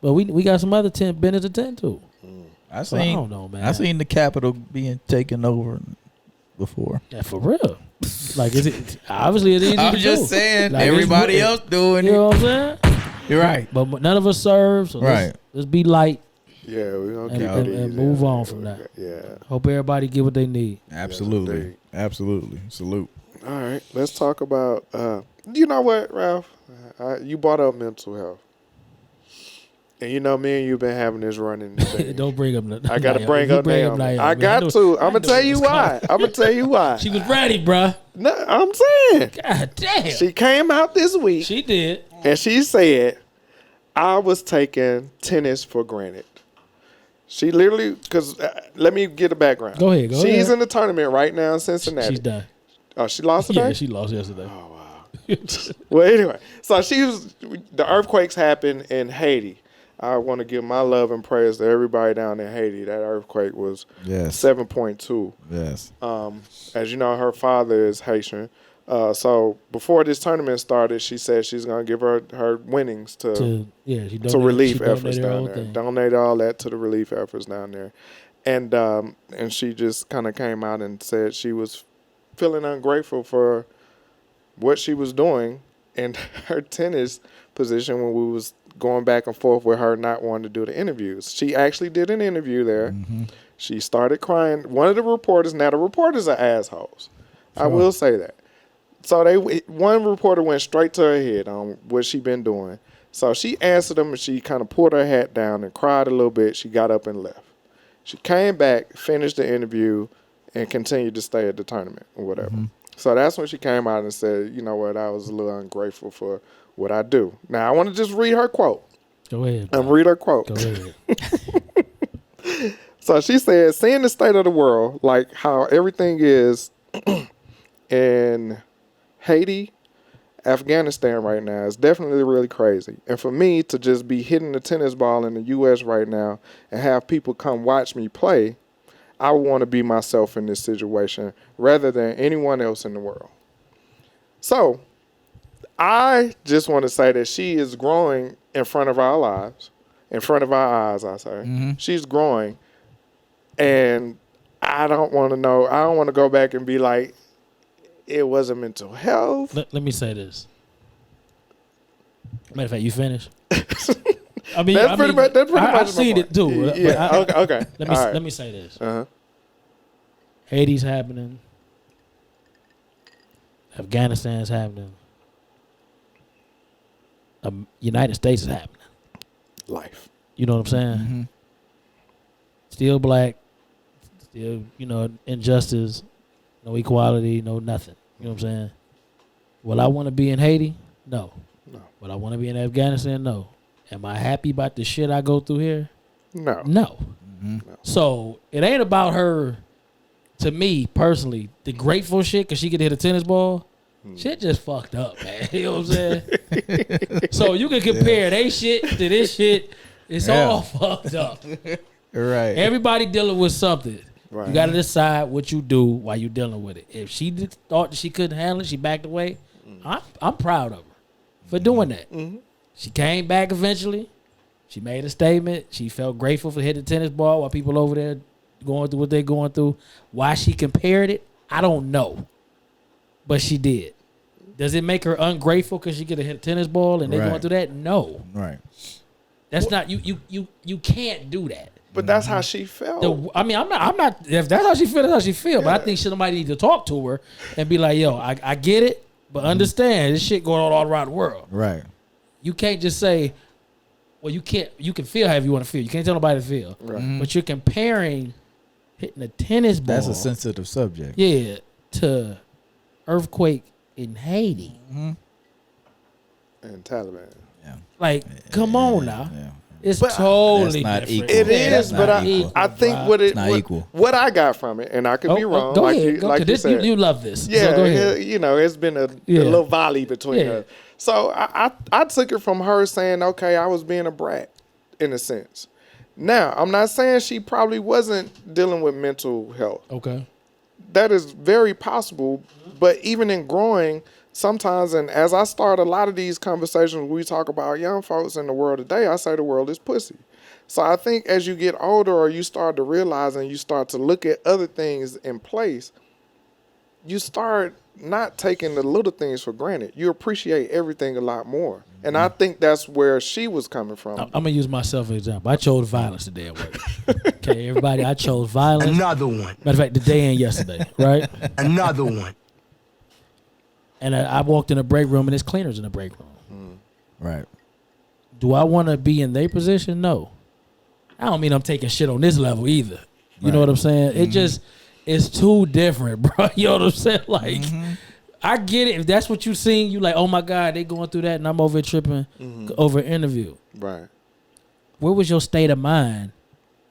Speaker 3: But we got some other business to tend to.
Speaker 1: I
Speaker 3: So I
Speaker 1: seen
Speaker 3: don't know, man.
Speaker 1: I seen the Capitol being taken over before.
Speaker 3: Yeah, for real. Like, is it obviously it's easy
Speaker 1: I'm
Speaker 3: to
Speaker 1: just
Speaker 3: do.
Speaker 1: saying,
Speaker 3: Like,
Speaker 1: everybody
Speaker 3: it's-
Speaker 1: else doing
Speaker 3: You
Speaker 1: it.
Speaker 3: know what I'm saying?
Speaker 1: You're right.
Speaker 3: But none of us serve, so
Speaker 1: Right.
Speaker 3: let's be light.
Speaker 2: Yeah, we gonna
Speaker 3: And-
Speaker 2: keep
Speaker 3: and-
Speaker 2: it
Speaker 3: and
Speaker 2: easy.
Speaker 3: move on from that.
Speaker 2: Yeah.
Speaker 3: Hope everybody get what they need.
Speaker 1: Absolutely.
Speaker 2: indeed.
Speaker 1: Absolutely. Salute.
Speaker 2: All right. Let's talk about. You know what, Ralph? You brought up mental health, and you know me and you've been having this running thing.
Speaker 3: Don't bring up nothing.
Speaker 2: I gotta bring up Naomi.
Speaker 3: Naomi.
Speaker 2: I got to. I'm gonna tell you why. I'm gonna tell you why.
Speaker 3: She was ready, bruh.
Speaker 2: No, I'm saying
Speaker 3: God damn.
Speaker 2: she came out this week
Speaker 3: She did.
Speaker 2: and she said, "I was taking tennis for granted." She literally, because let me get a background.
Speaker 3: Go ahead, go
Speaker 2: She's
Speaker 3: ahead.
Speaker 2: in the tournament right now in Cincinnati.
Speaker 3: She's done.
Speaker 2: Oh, she lost today?
Speaker 3: Yeah, she lost yesterday.
Speaker 2: Well, anyway, so the earthquakes happened in Haiti. I want to give my love and prayers to everybody down in Haiti. That earthquake was
Speaker 1: Yes.
Speaker 2: 7.2.
Speaker 1: Yes.
Speaker 2: As you know, her father is Haitian. So before this tournament started, she said she's going to give her winnings to
Speaker 3: She donated,
Speaker 2: relief
Speaker 3: she
Speaker 2: efforts
Speaker 3: donated her
Speaker 2: down
Speaker 3: whole
Speaker 2: there.
Speaker 3: thing.
Speaker 2: Donate all that to the relief efforts down there. And she just kind of came out and said she was feeling ungrateful for what she was doing in her tennis position when we was going back and forth with her not wanting to do the interviews. She actually did an interview there.
Speaker 1: Mm-hmm.
Speaker 2: She started crying. One of the reporters, now the reporters are assholes. I will say that. So one reporter went straight to her head on what she been doing. So she answered them and she kind of pulled her hat down and cried a little bit. She got up and left. She came back, finished the interview, and continued to stay at the tournament or whatever. So that's when she came out and said, you know what, I was a little ungrateful for what I do. Now, I want to just read her quote.
Speaker 3: Go ahead.
Speaker 2: Read her quote.
Speaker 3: Go ahead.
Speaker 2: So she said, seeing the state of the world, like how everything is in Haiti, Afghanistan right now, is definitely really crazy. And for me to just be hitting the tennis ball in the U.S. right now and have people come watch me play, I want to be myself in this situation rather than anyone else in the world. So I just want to say that she is growing in front of our lives, in front of our eyes, I say. She's growing. And I don't want to go back and be like, it wasn't mental health.
Speaker 3: Let me say this. Matter of fact, you finished? I mean,
Speaker 2: That's pretty much
Speaker 3: I've seen it too.
Speaker 2: Yeah, okay.
Speaker 3: Let me say this. Haiti's happening. Afghanistan's happening. United States is happening.
Speaker 2: Life.
Speaker 3: You know what I'm saying? Still black. Still, injustice. No equality. No nothing. You know what I'm saying? Will I want to be in Haiti? No. Will I want to be in Afghanistan? No. Am I happy about the shit I go through here?
Speaker 2: No.
Speaker 3: No. So it ain't about her. To me personally, the grateful shit because she could hit a tennis ball. Shit just fucked up, man. You know what I'm saying? So you can compare they shit to this shit. It's all fucked up.
Speaker 1: Right.
Speaker 3: Everybody dealing with something.
Speaker 2: Right.
Speaker 3: You got to decide what you do while you dealing with it. If she thought that she couldn't handle it, she backed away. I'm proud of her for doing that. She came back eventually. She made a statement. She felt grateful for hitting the tennis ball while people over there going through what they're going through. Why she compared it, I don't know. But she did. Does it make her ungrateful because she could have hit a tennis ball and they're going through that? No.
Speaker 1: Right.
Speaker 3: That's not you can't do that.
Speaker 2: But that's how she felt.
Speaker 3: I'm not. If that's how she feels, that's how she feels. But I think somebody need to talk to her and be like, "Yo, I get it, but understand this shit going on all around the world."
Speaker 1: Right.
Speaker 3: You can't just say, "Well, you can't." You can feel however you want to feel. You can't tell nobody to feel.
Speaker 2: Right.
Speaker 3: But you're comparing hitting a tennis ball.
Speaker 1: That's a sensitive subject.
Speaker 3: Yeah, to earthquake in Haiti.
Speaker 2: And Taliban.
Speaker 1: Yeah.
Speaker 3: Like, come on now.
Speaker 1: Yeah.
Speaker 3: It's
Speaker 2: But
Speaker 3: totally
Speaker 1: that's not
Speaker 3: different.
Speaker 1: equal.
Speaker 2: It
Speaker 1: That's
Speaker 2: is,
Speaker 1: not
Speaker 2: but
Speaker 1: equal.
Speaker 2: I think
Speaker 1: equal.
Speaker 2: what I got from it, and I could be wrong,
Speaker 3: Go
Speaker 2: like
Speaker 3: ahead.
Speaker 2: you,
Speaker 3: Go,
Speaker 2: like
Speaker 3: 'cause
Speaker 2: you
Speaker 3: this,
Speaker 2: said.
Speaker 3: you love this.
Speaker 2: Yeah,
Speaker 3: So go ahead.
Speaker 2: it's been a little volley between us. So I took it from her saying, okay, I was being a brat in a sense. Now, I'm not saying she probably wasn't dealing with mental health.
Speaker 3: Okay.
Speaker 2: That is very possible, but even in growing, sometimes, and as I start a lot of these conversations, we talk about young folks in the world today, I say the world is pussy. So I think as you get older or you start to realize and you start to look at other things in place, you start not taking the little things for granted. You appreciate everything a lot more. And I think that's where she was coming from.
Speaker 3: I'm going to use myself as an example. I chose violence today at work. Okay, everybody, I chose violence.
Speaker 4: Another one.
Speaker 3: Matter of fact, today and yesterday, right?
Speaker 4: Another one.
Speaker 3: And I walked in the break room and there's cleaners in the break room.
Speaker 1: Right.
Speaker 3: Do I want to be in their position? No. I don't mean I'm taking shit on this level either. You know what I'm saying? It just, it's too different, bro. You know what I'm saying? Like, I get it. If that's what you seen, you like, oh my God, they going through that and I'm over here tripping over an interview.
Speaker 2: Right.
Speaker 3: Where was your state of mind?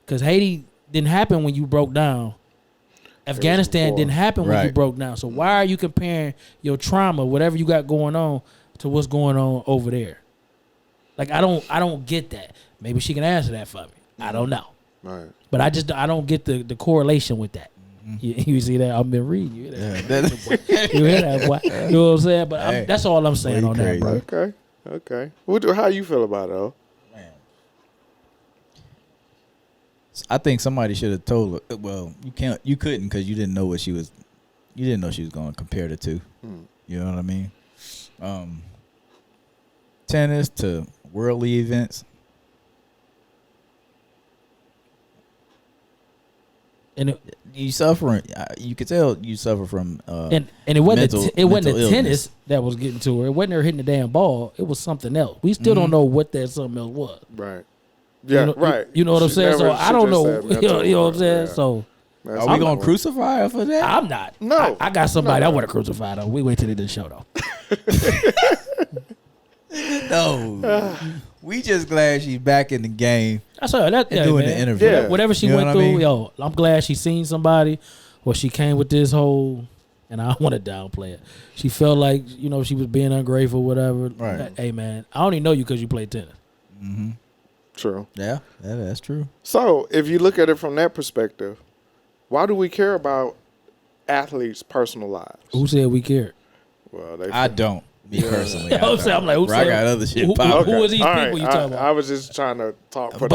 Speaker 3: Because Haiti didn't happen when you broke down. Afghanistan didn't happen when you broke down. So why are you comparing your trauma, whatever you got going on, to what's going on over there? Like, I don't get that. Maybe she can answer that for me. I don't know.
Speaker 2: Right.
Speaker 3: But I don't get the correlation with that. You see that? I've been reading. You hear that? You hear that, boy? You know what I'm saying? But
Speaker 1: Hey,
Speaker 3: that's all I'm saying on that, bro.
Speaker 2: Okay. How you feel about it, though?
Speaker 1: I think somebody should have told her. Well, you couldn't because you didn't know what she was. You didn't know she was going to compare the two. You know what I mean? Tennis to worldly events.
Speaker 3: And
Speaker 1: You suffering. You could tell you suffer from.
Speaker 3: and it wasn't
Speaker 1: mental
Speaker 3: the tennis that was getting to her. It wasn't her hitting the damn ball. It was something else. We still don't know what that something else was.
Speaker 2: Right. Yeah,
Speaker 3: you know,
Speaker 2: right.
Speaker 3: You know what I'm
Speaker 2: She
Speaker 3: saying? So
Speaker 2: never-
Speaker 3: I
Speaker 2: she
Speaker 3: don't
Speaker 2: just
Speaker 3: know.
Speaker 2: said mental,
Speaker 3: You know what I'm saying?
Speaker 2: yeah.
Speaker 3: So
Speaker 2: That's
Speaker 1: Are we
Speaker 2: what
Speaker 1: gonna
Speaker 2: I'm-
Speaker 1: crucify her for that?
Speaker 3: I'm not.
Speaker 2: No.
Speaker 3: I got somebody
Speaker 2: No.
Speaker 3: I want to crucify though. We wait till they do the show though.
Speaker 1: No. We just glad she's back in the game
Speaker 3: That's her. That,
Speaker 1: and doing
Speaker 3: man.
Speaker 1: the interview.
Speaker 2: Yeah.
Speaker 3: Whatever she
Speaker 1: You know
Speaker 3: went
Speaker 1: what I
Speaker 3: through,
Speaker 1: mean?
Speaker 3: yo, I'm glad she seen somebody, or she came with this whole. And I don't want to downplay it. She felt like she was being ungrateful, whatever.
Speaker 1: Right.
Speaker 3: Hey man, I only know you because you play tennis.
Speaker 1: Mm-hmm.
Speaker 2: True.
Speaker 1: Yeah, that's true.
Speaker 2: So if you look at it from that perspective, why do we care about athletes' personal lives?
Speaker 3: Who said we cared?
Speaker 2: Well, they
Speaker 1: I don't. Me personally,
Speaker 3: I'm saying, I'm like, who
Speaker 1: Bro, I
Speaker 3: said-
Speaker 1: got other shit
Speaker 3: who-
Speaker 1: popping.
Speaker 3: who was these
Speaker 2: All
Speaker 3: people
Speaker 2: right.
Speaker 3: you talking about?
Speaker 2: I was just trying to talk.
Speaker 1: But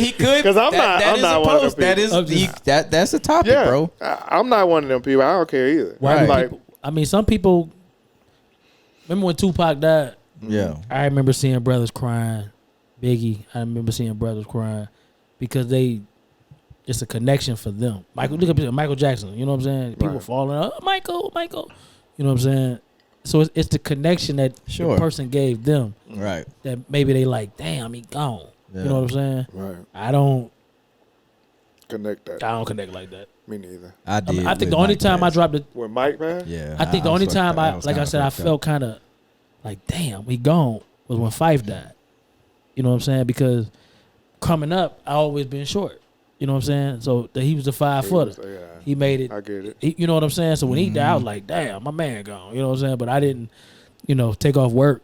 Speaker 1: he could
Speaker 2: 'Cause I'm not-
Speaker 1: That
Speaker 2: I'm
Speaker 1: is
Speaker 2: not
Speaker 1: a
Speaker 2: one of
Speaker 1: post.
Speaker 2: them
Speaker 1: That
Speaker 2: people.
Speaker 1: is that's a topic,
Speaker 2: Yeah,
Speaker 1: bro.
Speaker 2: I'm not one of them people. I don't care either.
Speaker 3: Why do
Speaker 2: Like,
Speaker 3: people, I mean, some people. Remember when Tupac died?
Speaker 1: Yeah.
Speaker 3: I remember seeing brothers crying. Biggie, I remember seeing brothers crying because it's a connection for them. Look at Michael Jackson. You know what I'm saying? People
Speaker 2: Right.
Speaker 3: falling up. Michael. You know what I'm saying? So it's the connection that
Speaker 1: Sure.
Speaker 3: the person gave them
Speaker 1: Right.
Speaker 3: that maybe they like. Damn, he gone.
Speaker 1: Yeah.
Speaker 3: You know what I'm saying?
Speaker 2: right,
Speaker 3: I don't
Speaker 2: connect that.
Speaker 3: connect like that.
Speaker 2: Me neither.
Speaker 1: I did.
Speaker 3: I think
Speaker 1: with
Speaker 3: the only
Speaker 1: Mike
Speaker 3: time I
Speaker 1: Tyson.
Speaker 3: dropped it.
Speaker 2: When Mike man,
Speaker 1: Yeah.
Speaker 3: I think the only
Speaker 1: was
Speaker 3: time
Speaker 1: fucked up. was
Speaker 3: like I
Speaker 1: kinda
Speaker 3: said, I
Speaker 1: fucked up.
Speaker 3: felt kind of like, damn, we gone was when Fife died. You know what I'm saying? Because coming up, I always been short. You know what I'm saying? So he was a 5-footer.
Speaker 2: Yeah,
Speaker 3: He made it.
Speaker 2: I get it.
Speaker 3: You know what I'm saying? So when he died, I was like, damn, my man gone. You know what I'm saying? But I didn't, take off work.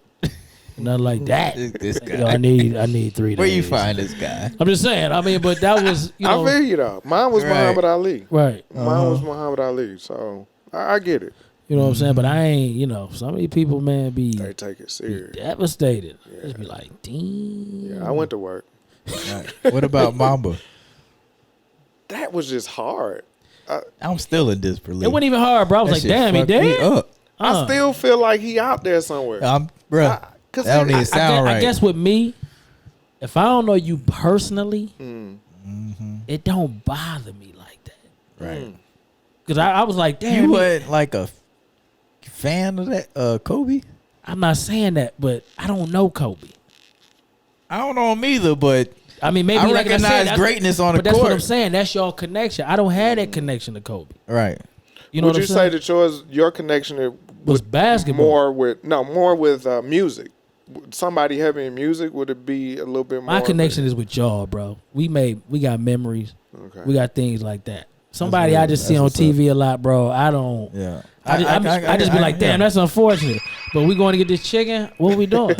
Speaker 3: Nothing like that.
Speaker 1: This guy.
Speaker 3: Yo, I need 3 days.
Speaker 1: Where you find this guy?
Speaker 3: I'm just saying. I mean, but that was,
Speaker 2: I feel you though. Mine was
Speaker 1: Right.
Speaker 2: Muhammad Ali.
Speaker 3: right.
Speaker 2: Mine was Muhammad Ali. So I get it.
Speaker 3: You know what I'm saying? But I ain't, some of these people, man, be
Speaker 2: They take it serious.
Speaker 3: devastated.
Speaker 2: Yeah.
Speaker 3: Just be like, damn.
Speaker 2: Yeah, I went to work.
Speaker 1: Right. What about Mamba?
Speaker 2: That was just hard.
Speaker 1: I'm still in disbelief.
Speaker 3: It wasn't even hard, bro. I was
Speaker 1: That
Speaker 3: like,
Speaker 1: shit
Speaker 3: damn, he
Speaker 1: fucked me
Speaker 3: dead?
Speaker 1: up.
Speaker 2: I still feel like he out there somewhere.
Speaker 1: Bruh.
Speaker 2: Cause
Speaker 1: That don't even sound right.
Speaker 3: I guess with me, if I don't know you personally, it don't bother me like that.
Speaker 1: Right.
Speaker 3: Because I was like, damn,
Speaker 1: You wasn't like a fan of that Kobe?
Speaker 3: I'm not saying that, but I don't know Kobe.
Speaker 1: I don't know him either, but
Speaker 3: I mean, maybe
Speaker 1: I
Speaker 3: like
Speaker 1: recognize
Speaker 3: that's-
Speaker 1: greatness on the
Speaker 3: But that's what
Speaker 1: court.
Speaker 3: I'm saying. That's your connection. I don't have that connection to Kobe.
Speaker 1: right.
Speaker 3: You know
Speaker 2: Would
Speaker 3: what
Speaker 2: you
Speaker 3: I'm saying?
Speaker 2: say that your connection
Speaker 3: Was basketball.
Speaker 2: more with music? Somebody heavy in music, would it be a little bit more?
Speaker 3: My connection is with y'all, bro. We got memories.
Speaker 2: Okay.
Speaker 3: We got things like that. Somebody
Speaker 1: real.
Speaker 3: I just
Speaker 1: That's
Speaker 3: see on
Speaker 1: what's
Speaker 3: TV a lot, bro. I don't.
Speaker 1: Yeah.
Speaker 3: I just be like, damn, that's unfortunate. But we going to get this chicken. What we doing?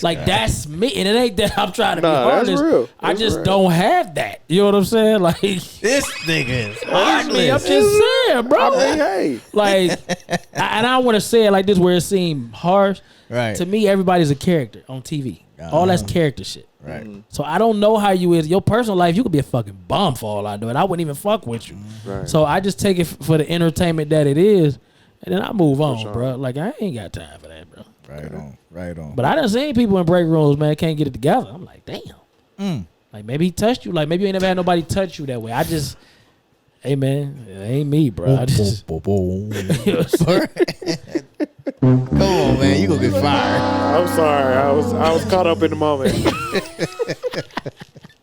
Speaker 3: Like that's me, and it ain't that I'm trying to be
Speaker 2: Nah, that's
Speaker 3: honest.
Speaker 2: real.
Speaker 3: I
Speaker 2: That's
Speaker 3: just
Speaker 2: real.
Speaker 3: don't have that. You know what I'm saying? Like,
Speaker 1: This nigga is
Speaker 3: I mean, I'm just saying, bro.
Speaker 2: I mean, hey,
Speaker 3: Like, and I want to say it like this, where it seemed harsh.
Speaker 1: Right.
Speaker 3: To me, everybody's a character on TV. All that's character shit.
Speaker 1: Right.
Speaker 3: So I don't know how you is. Your personal life, you could be a fucking bum for all I know, and I wouldn't even fuck with you.
Speaker 2: right.
Speaker 3: So I just take it for the entertainment that it is, and then I move on,
Speaker 2: sure.
Speaker 3: bro. Like I ain't got time for that, bro.
Speaker 1: Right on. Right on.
Speaker 3: But I done seen people in break rooms, man, can't get it together. I'm like, damn.
Speaker 1: Mm.
Speaker 3: Like maybe he touched you. Like maybe you ain't never had nobody touch you that way. I just, hey man, it ain't me, bro. I just,
Speaker 1: Come on, man. You gonna get fired.
Speaker 2: I'm sorry. I was caught up in the moment.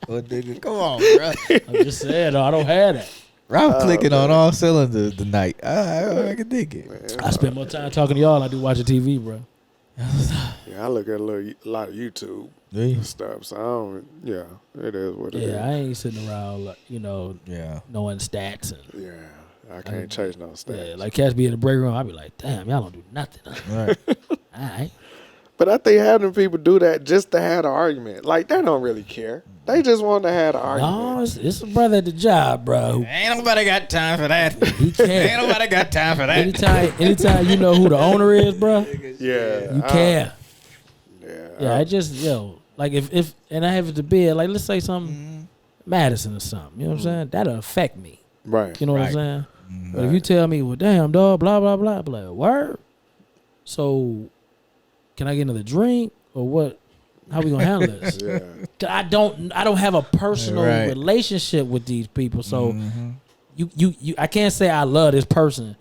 Speaker 1: Oh, nigga, come on, bro.
Speaker 3: I'm just saying, though, I don't have that.
Speaker 1: Ralph clicking on all cylinders tonight. I can dig it.
Speaker 3: I spend more time talking to y'all than I do watching TV, bro.
Speaker 2: Yeah, I look at a lot of YouTube
Speaker 1: Do you?
Speaker 2: stuff. So I don't. Yeah, it is what it is.
Speaker 3: Yeah, I ain't sitting around, like,
Speaker 1: Yeah.
Speaker 3: knowing stats and
Speaker 2: Yeah, I can't chase no stats.
Speaker 3: yeah, like cats be in the break room. I be like, damn, y'all don't do nothing. Huh?
Speaker 1: Right.
Speaker 3: All right.
Speaker 2: But I think having people do that just to have an argument, like they don't really care. They just want to have an argument.
Speaker 3: No, it's a brother at the job, bro. Who
Speaker 1: Ain't nobody got time for that.
Speaker 3: he
Speaker 1: Ain't
Speaker 3: care.
Speaker 1: nobody got time for that.
Speaker 3: Anytime you know who the owner is, bro,
Speaker 2: Yeah,
Speaker 3: you care.
Speaker 2: Yeah,
Speaker 3: Yeah, I just like if and I have it to bed, like let's say something Madison or something. You know what I'm saying? That'll affect me.
Speaker 2: right.
Speaker 3: You know what I'm
Speaker 1: Right.
Speaker 3: saying? But if you tell me, well, damn, dog, blah blah blah, I'll be like, word. So, can I get another drink or what? How we gonna handle this?
Speaker 2: Yeah,
Speaker 3: 'Cause I don't have a personal
Speaker 1: Right.
Speaker 3: relationship with these people, so
Speaker 1: Mhm.
Speaker 3: you I can't say I love this person,